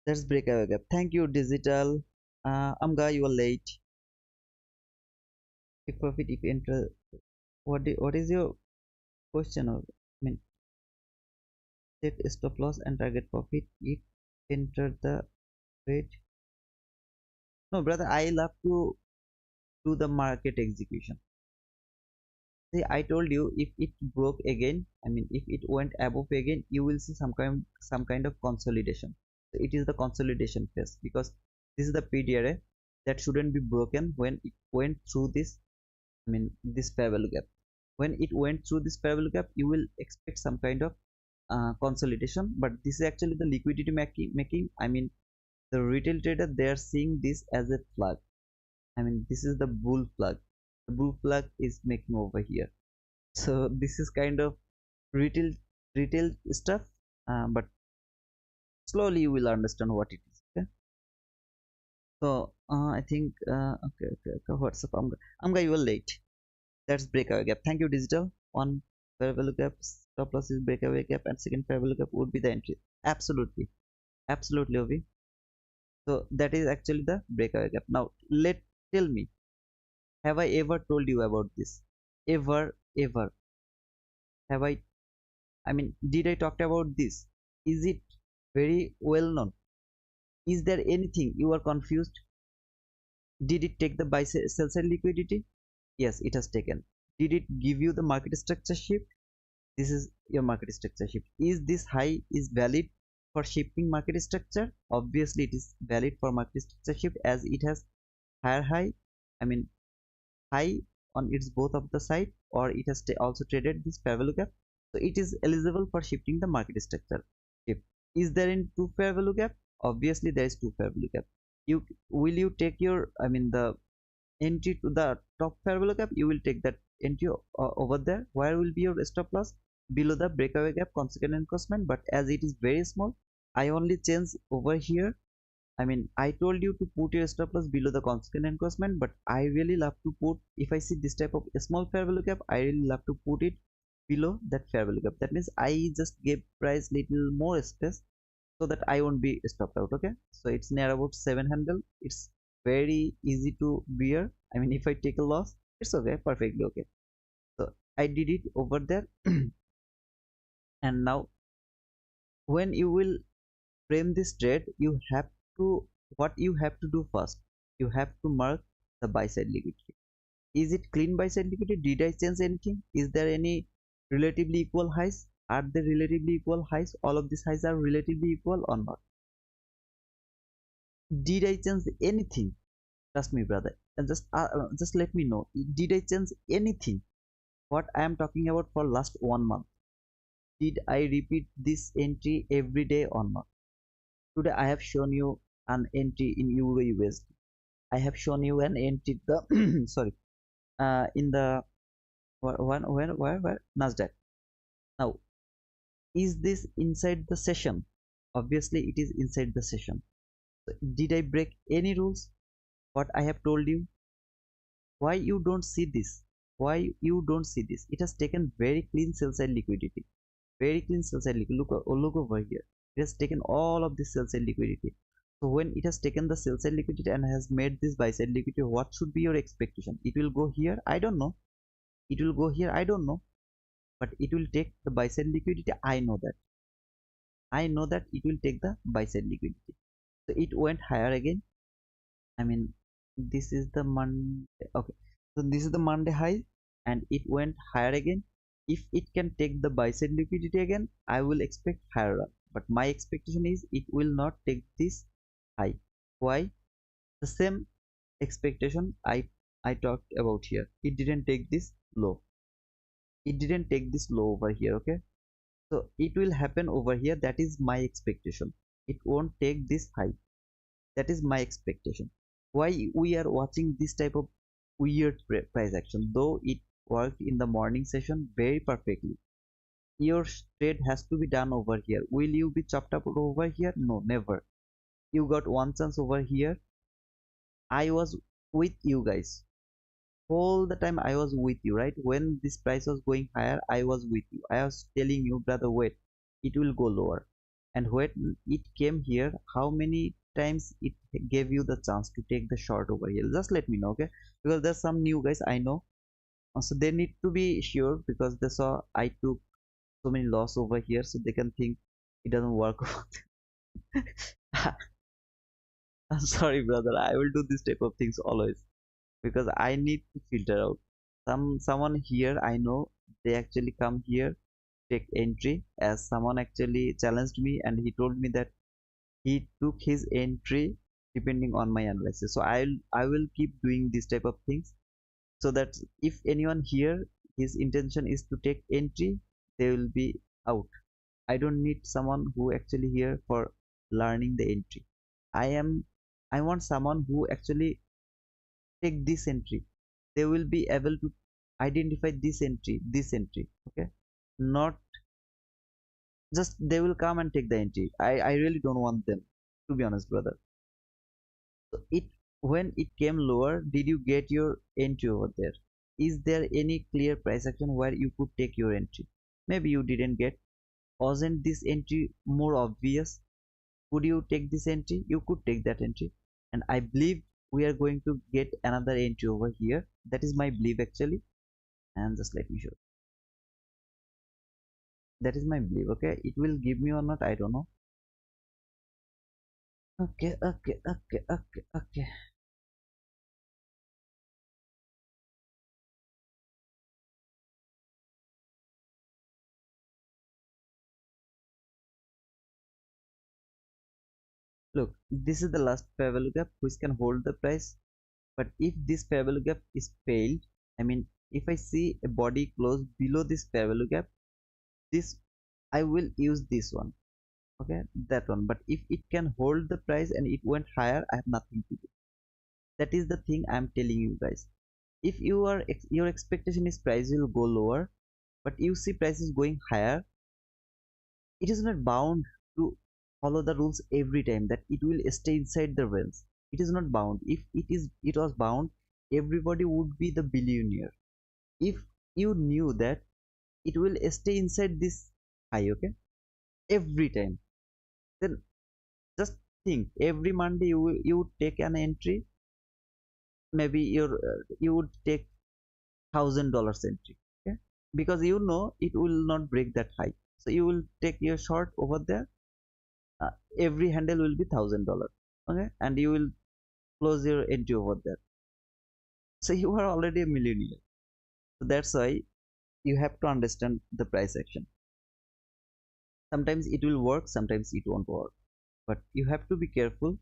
That's breakaway gap. Thank you, digital. Amga, you are late. Take profit if enter. What is your question? Or I mean, set stop loss and target profit if enter the trade. No, brother, I love to do the market execution. See, I told you, if it broke again, I mean if it went above again, you will see some kind of consolidation. So it is the consolidation phase, because this is the PDRA that shouldn't be broken when it went through this, I mean this fair value gap. When it went through this fair value gap, you will expect some kind of consolidation, but this is actually the liquidity making. I mean the retail trader, they are seeing this as a flag. I mean this is the bull flag. The bull flag is making over here. So this is kind of retail stuff, but slowly you will understand what it is. Okay, so I think okay, what's up? I'm you were late. That's breakaway gap. Thank you, digital. One fair value gap stop loss is breakaway gap, and second fair value gap would be the entry. Absolutely, absolutely, Ovi. So that is actually the breakaway gap. Now let tell me, have I ever told you about this? Ever have I mean, did I talk about this? Is it very well known? Is there anything you are confused? Did it take the buy sell side liquidity? Yes, it has taken. Did it give you the market structure shift? This is your market structure shift. Is this high is valid for shifting market structure? Obviously it is valid for market structure shift, as it has higher high, I mean high on its both of the side, or it has also traded this fair value gap, so it is eligible for shifting the market structure shift. Is there in two fair value gap? Obviously there is two fair value gap. You will you take your, I mean the entry to the top fair value gap, you will take that entry over there. Where will be your stop loss? Below the breakaway gap consequent encroachment, but as it is very small, I only change over here. I mean, I told you to put your stop loss below the constant encroachment, but I really love to put, if I see this type of a small fair value gap, I really love to put it below that fair value gap. That means I just gave price little more space so that I won't be stopped out. Okay, so it's near about 700. It's very easy to bear. I mean, if I take a loss, it's okay, perfectly okay. So I did it over there, and now when you will frame this trade, you have to, what you have to do first, you have to mark the buy side liquidity. Is it clean buy side liquidity? Did I change anything? Is there any relatively equal highs? Are they relatively equal highs? All of these highs are relatively equal or not? Did I change anything? Trust me, brother, and just let me know, did I change anything? What I am talking about for last 1 month, did I repeat this entry every day or not? Today I have shown you an entry in euro USD. I have shown you an entry the sorry, in the where Nasdaq. Now, is this inside the session? Obviously it is inside the session. So, did I break any rules? What I have told you? Why you don't see this? Why you don't see this? It has taken very clean sell side liquidity. Very clean sell side liquidity. Look over here. It has taken all of this sell side liquidity. So when it has taken the sell side liquidity and has made this buy side liquidity, what should be your expectation? It will go here? I don't know. It will go here? I don't know. But it will take the buy side liquidity. I know that. I know that it will take the buy side liquidity. So it went higher again. I mean, this is the Monday. Okay. So this is the Monday high, and it went higher again. If it can take the buy side liquidity again, I will expect higher up. But my expectation is it will not take this high. Why? The same expectation I talked about here. It didn't take this low. It didn't take this low over here. Okay. So it will happen over here. That is my expectation. It won't take this high. That is my expectation. Why we are watching this type of weird price action, though it worked in the morning session very perfectly. Your trade has to be done over here. Will you be chopped up over here? No, never. You got one chance over here. I was with you guys all the time. I was with you, right? When this price was going higher, I was with you. I was telling you, brother, wait, it will go lower. And when it came here, how many times it gave you the chance to take the short over here? Just let me know, okay? Because there's some new guys I know, so they need to be sure, because they saw I took so many loss over here, so they can think it doesn't work. I'm sorry, brother, I will do this type of things always, because I need to filter out someone here I know. They actually come here, take entry, as someone actually challenged me and he told me that he took his entry depending on my analysis. So I will keep doing this type of things, so that if anyone here his intention is to take entry, they will be out. I don't need someone who actually here for learning the entry. I want someone who actually take this entry. They will be able to identify this entry, okay? Not just they will come and take the entry. I really don't want them, to be honest, brother. So it, when it came lower, did you get your entry over there? Is there any clear price action where you could take your entry? maybe you didn't get. Wasn't this entry more obvious? Could you take this entry? You could take that entry. And I believe we are going to get another entry over here. That is my belief actually. And just let me show. That is my belief. Okay, it will give me or not, I don't know. Okay. Look, this is the last fair value gap which can hold the price. But if this fair value gap is failed, I mean, if I see a body close below this fair value gap, this I will use this one. Okay, that one. But if it can hold the price and it went higher, I have nothing to do. That is the thing I'm telling you guys. If your expectation is price will go lower, but you see prices going higher, it is not bound to follow the rules every time that it will stay inside the range. It is not bound. If it was bound, everybody would be the billionaire. If you knew that it will stay inside this high, okay, every time, then just think every Monday you would take an entry. Maybe you would take $1,000 entry, okay, because you know it will not break that high, so you will take your short over there. Every handle will be $1,000, okay, and you will close your entry over there, so you are already a millionaire. So that's why you have to understand the price action. Sometimes it will work, sometimes it won't work, but you have to be careful,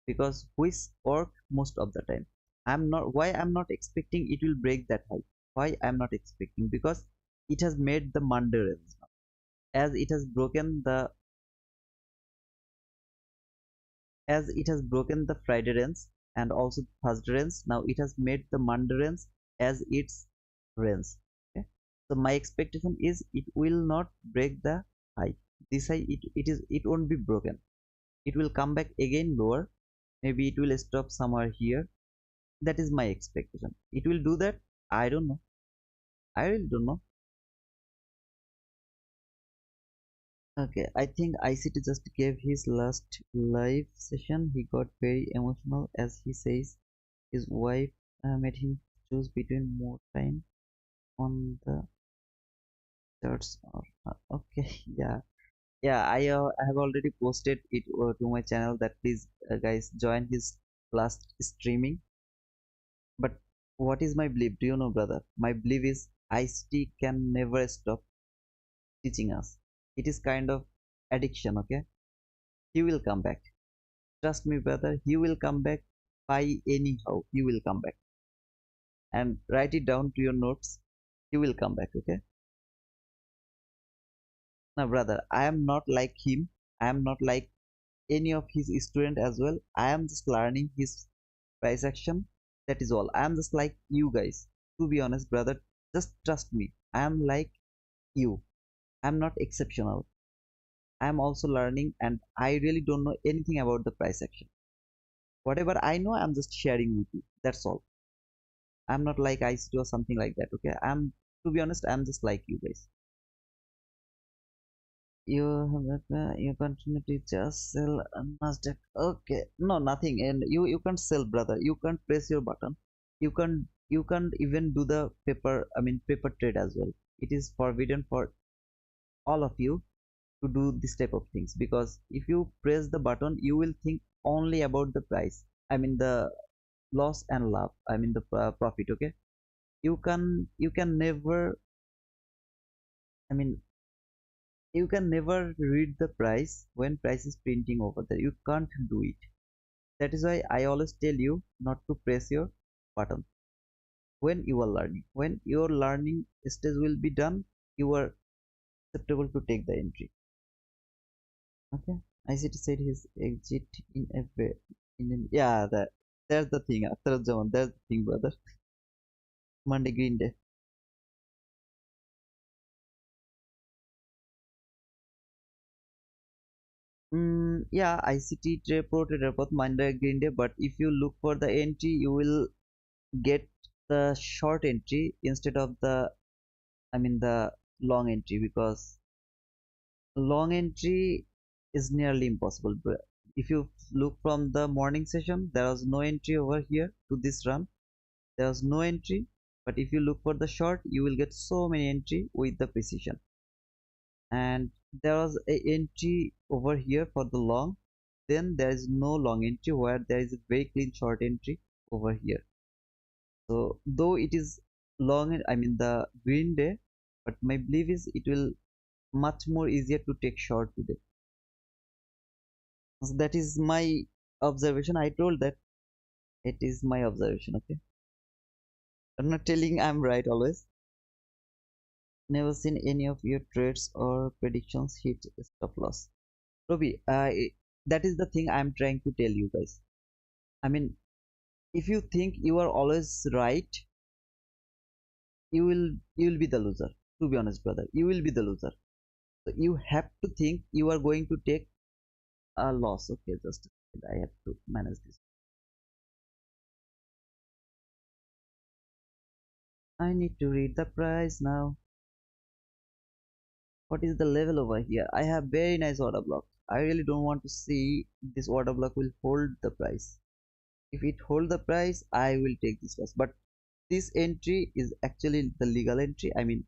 because which work most of the time. I'm not expecting it will break that high. Why I'm not expecting? Because it has made the Monday range. As it has broken the as it has broken the Friday range and also Thursday range, now it has made the Monday range as its range. Okay? So my expectation is it will not break the high. This high it won't be broken. It will come back again lower. Maybe it will stop somewhere here. That is my expectation. It will do that. I don't know. I really don't know. Okay, I think ICT just gave his last live session. He got very emotional as he says his wife made him choose between more time on the charts or okay. I have already posted it to my channel that please guys join his last streaming. But what is my belief? Do you know, brother? My belief is ICT can never stop teaching us. It is kind of addiction, okay? He will come back. Trust me, brother, he will come back by anyhow. He will come back. And write it down to your notes. He will come back, okay? Now, brother, I am not like him. I am not like any of his student as well. I am just learning his price action. That is all. I am just like you guys. To be honest, brother, just trust me. I am like you. I am not exceptional. I am also learning and I really don't know anything about the price action. Whatever I know, I'm just sharing with you. That's all. I'm not like ICT or something like that. Okay. To be honest, I'm just like you guys. You continue to just sell Nasdaq. Okay. No, nothing. And you can't sell, brother. You can't press your button. You can't even do the paper, I mean paper trade as well. It is forbidden for all of you to do this type of things, because if you press the button you will think only about the price, I mean the loss and love, I mean the profit, okay? You can never, I mean you can never read the price when price is printing over there. You can't do it. That is why I always tell you not to press your button when you are learning. When your learning stage will be done, you are acceptable to take the entry. Okay, ICT said his exit in a way. Yeah, that's the thing. After John, that's the thing, brother. Monday Green Day. Yeah, ICT Pro Trader both Monday Green Day. But if you look for the entry, you will get the short entry instead of the, I mean the long entry, because long entry is nearly impossible. But if you look from the morning session, there was no entry over here to this run. There was no entry. But if you look for the short, you will get so many entry with the precision. And there was a entry over here for the long. Then there is no long entry, where there is a very clean short entry over here. So though it is long, I mean the green day, but my belief is it will much more easier to take short today. So that is my observation. I told that it is my observation. Okay, I'm not telling I'm right always. Never seen any of your trades or predictions hit stop loss. Robi, that is the thing I'm trying to tell you guys. I mean, if you think you are always right, you will be the loser. To be honest, brother, you will be the loser. So you have to think you are going to take a loss. Okay, just a second, I have to manage this. I need to read the price now. What is the level over here? I have very nice order block. I really don't want to see this order block will hold the price. If it hold the price, I will take this loss. But this entry is actually the legal entry. I mean,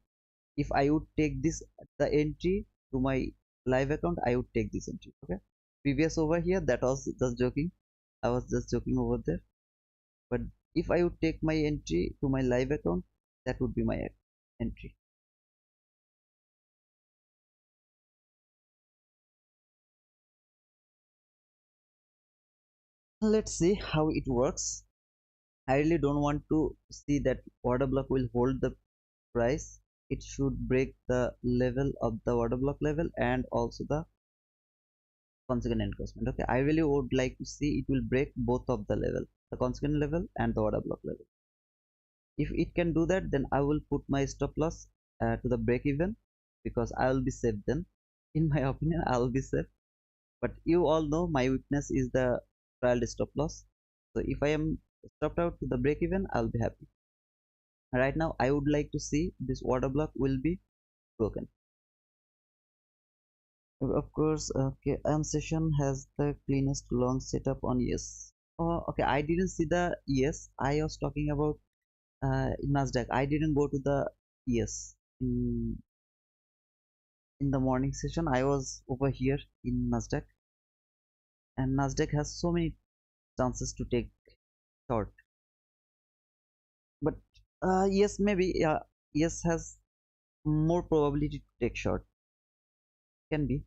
if I would take this the entry to my live account, I would take this entry. Okay. Previous over here, that was just joking. I was just joking over there. But if I would take my entry to my live account, that would be my entry. Let's see how it works. I really don't want to see that order block will hold the price. It should break the level of the order block level and also the consequent encroachment. Okay, I really would like to see it will break both of the level, the consequent level and the order block level. If it can do that, then I will put my stop loss to the break even, because I will be safe then. In my opinion, I will be safe. But you all know my weakness is the trial stop loss. So if I am stopped out to the break even, I'll be happy. Right now, I would like to see this order block will be broken. Of course, okay, session has the cleanest long setup on yes. Oh, okay, I didn't see the yes. I was talking about Nasdaq. I didn't go to the yes in the morning session. I was over here in Nasdaq, and Nasdaq has so many chances to take short. But yes, maybe yes has more probability to take short. Can be.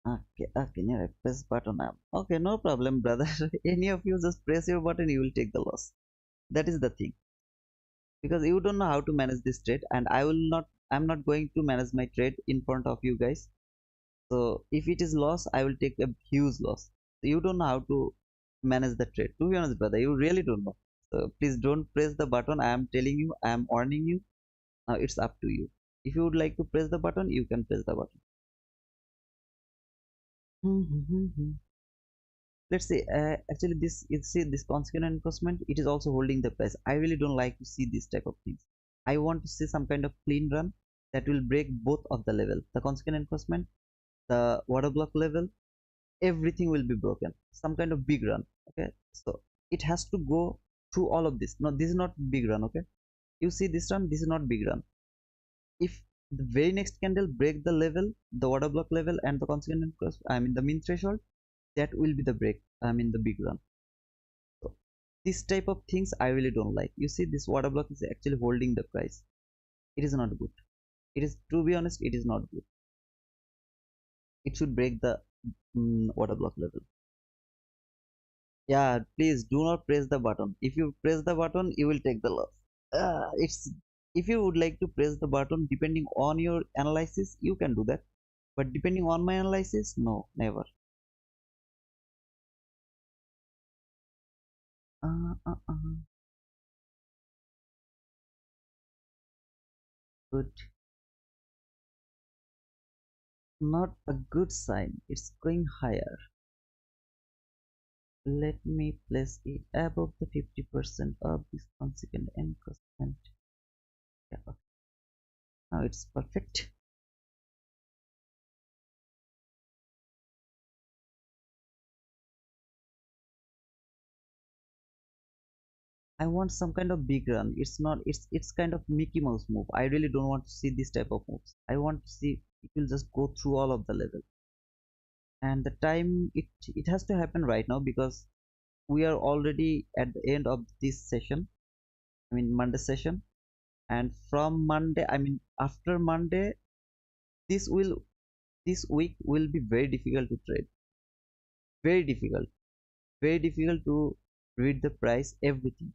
Okay, okay, yeah, press button up. Okay, no problem, brother. Any of you just press your button, you will take the loss. That is the thing. Because you don't know how to manage this trade, and I'm not going to manage my trade in front of you guys. So if it is loss, I will take a huge loss. So you don't know how to manage the trade. To be honest, brother, you really don't know. So please don't press the button. I am telling you, I am warning you. Now it's up to you. If you would like to press the button, you can press the button. Let's say actually this you see this consequent enforcement, it is also holding the price. I really don't like to see this type of things. I want to see some kind of clean run that will break both of the level, the consequent enforcement, the water block level, everything will be broken, some kind of big run. Okay, so it has to go through all of this. No, this is not big run. Okay, you see this run, this is not big run. If the very next candle break the level, the water block level and the consequent I mean the mean threshold, that will be the break, I mean the big run. So this type of things I really don't like. You see this water block is actually holding the price. It is not good. It is, to be honest, it is not good. It should break the water block level. Yeah, please do not press the button. If you press the button, you will take the loss. It's, if you would like to press the button depending on your analysis, you can do that. But depending on my analysis, no, never. Uh, uh, uh, good. Not a good sign. It's going higher. Let me place it above the 50% of this consequent encroachment. Yeah, okay. Now it's perfect. I want some kind of big run. It's not, it's kind of Mickey Mouse move. I really don't want to see this type of moves. I want to see it will just go through all of the level. And the time it has to happen right now because we are already at the end of this session. I mean Monday session. And from Monday, I mean after Monday, this will this week will be very difficult to trade. Very difficult. Very difficult to read the price, everything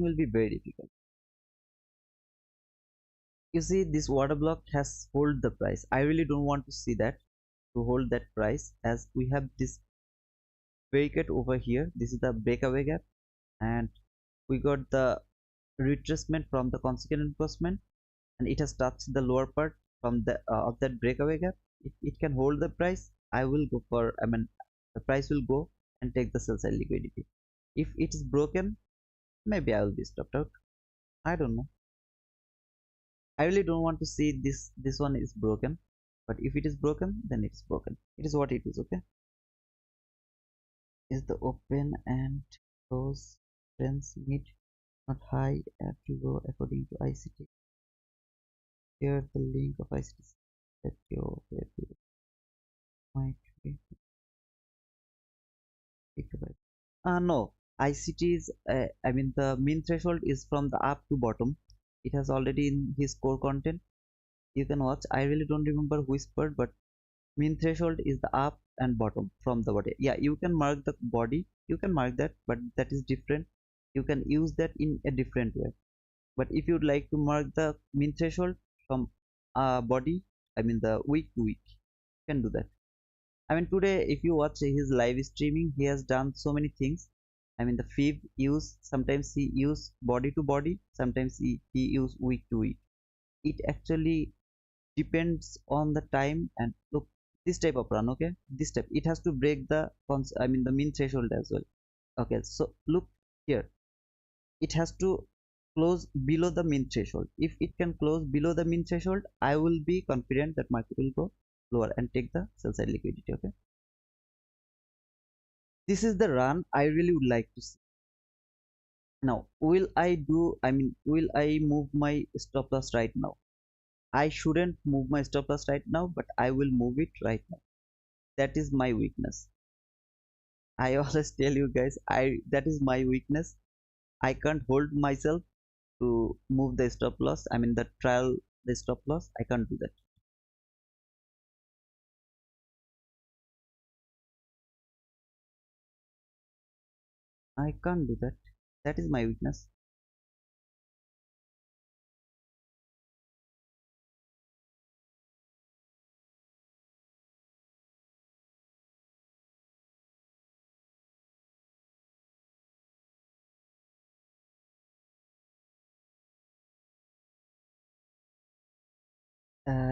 will be very difficult. You see this water block has hold the price. I really don't want to see that, to hold that price, as we have this breakout over here. This is the breakaway gap, and we got the retracement from the consequent encroachment, and it has touched the lower part from the of that breakaway gap. If it can hold the price, I will go for, I mean the price will go and take the sell side liquidity. If it is broken, maybe I will be stopped out. I don't know. I really don't want to see this one is broken, but if it is broken, then it's broken. It is what it is. Okay, is the open and close trends meet not high at low according to ICT. Here the link of ICT that you might be gigabyte. No, ICT is I mean the mean threshold is from the up to bottom. It has already in his core content. You can watch. I really don't remember whispered, but mean threshold is the up and bottom from the body. Yeah, you can mark the body. You can mark that, but that is different. You can use that in a different way. But if you'd like to mark the mean threshold from body, I mean the week to week, you can do that. I mean today, if you watch his live streaming, he has done so many things. I mean the fib use, sometimes he use body to body, sometimes he use week to week. It actually depends on the time. And look, this type of run, okay, this type, it has to break the I mean the mean threshold as well. Okay, so look here, it has to close below the mean threshold. If it can close below the mean threshold, I will be confident that market will go lower and take the sell side liquidity. Okay, this is the run I really would like to see. Now will I do, I mean will I move my stop loss right now? I shouldn't move my stop loss right now, but I will move it right now. That is my weakness. I always tell you guys, I that is my weakness. I can't hold myself to move the stop loss. I mean the trial the stop loss. I can't do that. I can't do that. That is my weakness.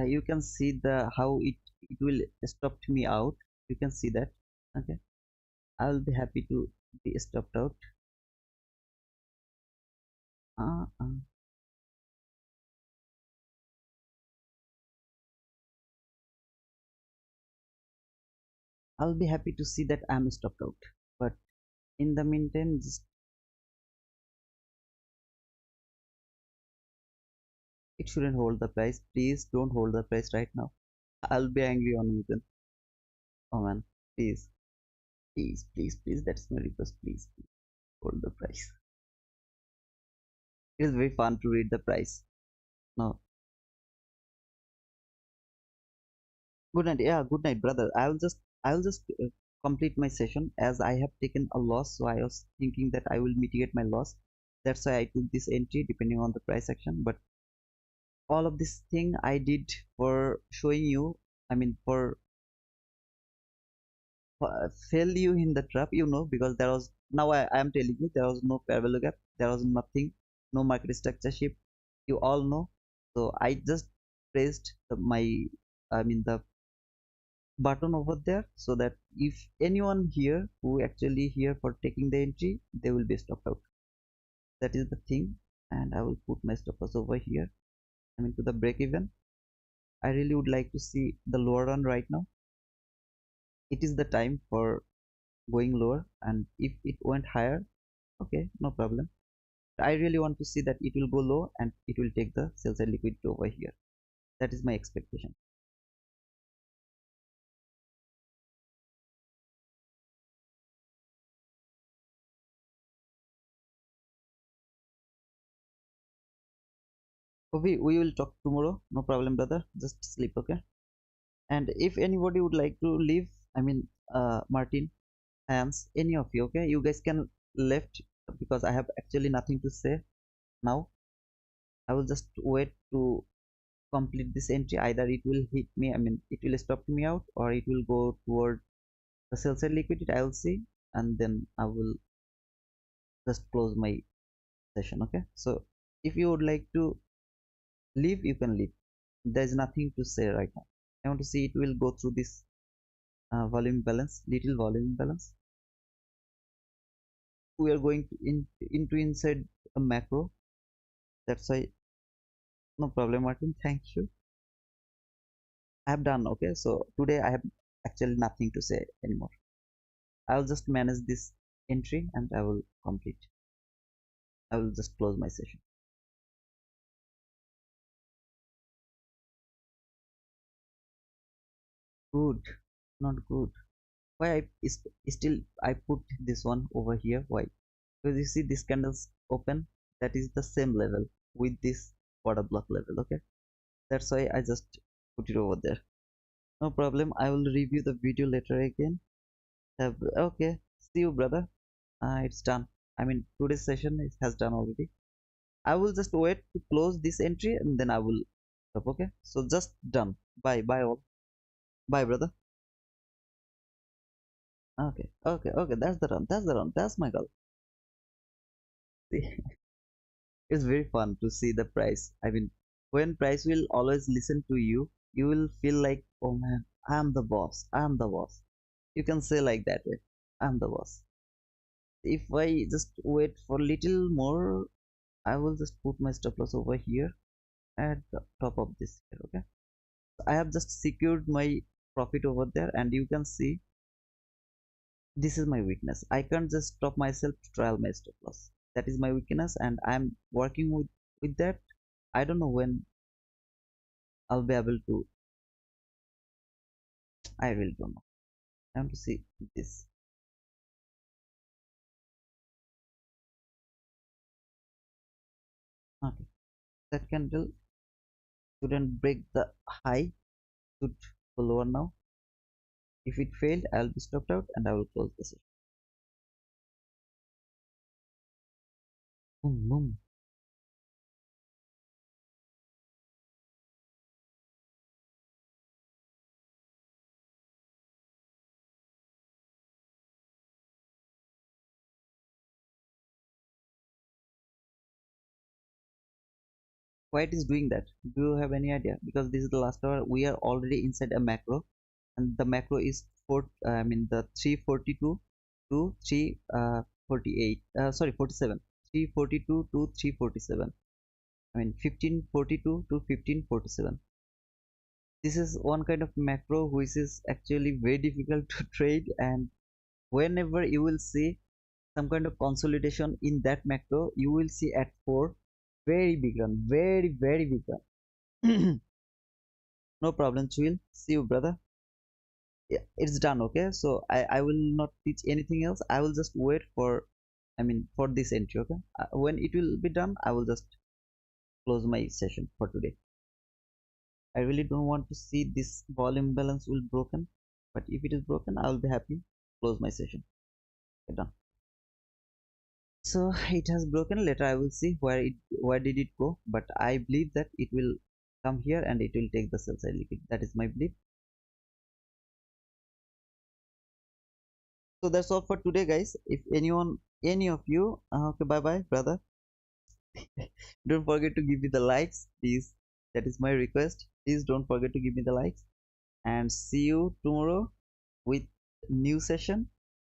You can see the how it will stop me out. You can see that. Okay, I will be happy to be stopped out. Uh, uh. I'll be happy to see that I'm stopped out. But in the meantime, just it shouldn't hold the price. Please don't hold the price right now. I'll be angry on you then. Oh man, please, please, please, please. That's my request. Please, please hold the price. It is very fun to read the price. No. Good night. Yeah, good night, brother. I'll just complete my session as I have taken a loss. So I was thinking that I will mitigate my loss. That's why I took this entry depending on the price action. But all of this thing I did for showing you. I mean for fail you in the trap, because there was now I am telling you there was no parallel gap. There was nothing, no market structure shift. You all know. So I just pressed I mean the button over there so that if anyone here who actually here for taking the entry, they will be stopped out. That is the thing. And I will put my stop loss over here. I mean to the break even. I really would like to see the lower run right now. It is the time for going lower, and if it went higher, okay, no problem. I really want to see that it will go low and it will take the sell side liquidity over here. That is my expectation. We will talk tomorrow. No problem, brother. Just sleep, okay? And if anybody would like to leave, I mean, Martin, Hans, any of you, okay? You guys can left because I have actually nothing to say now. I will just wait to complete this entry. Either it will hit me, I mean, it will stop me out, or it will go toward the sell side liquidity. I will see, and then I will just close my session, okay? So if you would like to leave, you can leave. There's nothing to say right now. I want to see it will go through this volume balance, little volume balance. We are going to into inside a macro. That's why no problem, Martin. Thank you. I have done, okay. So today I have actually nothing to say anymore. I'll just manage this entry and I will complete. I will just close my session. Good, not good. Why still I put this one over here? Why? Because you see this candles open, that is the same level with this order block level, okay? That's why I just put it over there. No problem. I will review the video later again. Okay. See you, brother. It's done. I mean, today's session has done already. I will just wait to close this entry and then I will stop. Okay. So just done. Bye. Bye all. Bye, brother. Okay. Okay. Okay. That's the run. That's the run. That's my goal. See, it's very fun to see the price. I mean, when price will always listen to you, you will feel like, oh man, I'm the boss. I'm the boss. You can say like that way. I'm the boss. If I just wait for little more, I will just put my stop loss over here at the top of this here, okay? I have just secured my profit over there, and you can see this is my weakness. I can't just stop myself to trial my stop loss. That is my weakness, and I'm working with that. I don't know when I'll be able to. I really don't know. I want to see this. Okay, that candle shouldn't break the high. Should go lower now. If it failed, I'll be stopped out and I will close the session. Boom, boom. Why it is doing that? Do you have any idea? Because this is the last hour. We are already inside a macro, and the macro is I mean the 342 to 348. Sorry, 47. 342 to 347. I mean 1542 to 1547. This is one kind of macro which is actually very difficult to trade, and whenever you will see some kind of consolidation in that macro, you will see at 4 very big run, very big run. No problem, Chill. See you, brother. Yeah, it's done. Okay, so I will not teach anything else. I will just wait for, I mean, for this entry. Okay, when it will be done, I will just close my session for today. I really don't want to see this volume balance will broken, but if it is broken, I will be happy. Close my session. Okay, done. So it has broken. Later I will see where did it go, but I believe that it will come here and it will take the sell side liquid. That is my belief. So that's all for today, guys. If anyone, any of you, okay, bye bye, brother. Don't forget to give me the likes, please. That is my request. Please don't forget to give me the likes, and see you tomorrow with new session.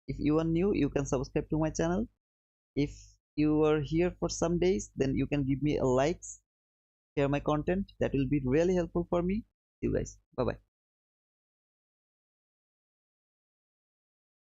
If you are new, you can subscribe to my channel. If you are here for some days, then you can give me a likes share my content. That will be really helpful for me. See you guys. Bye bye.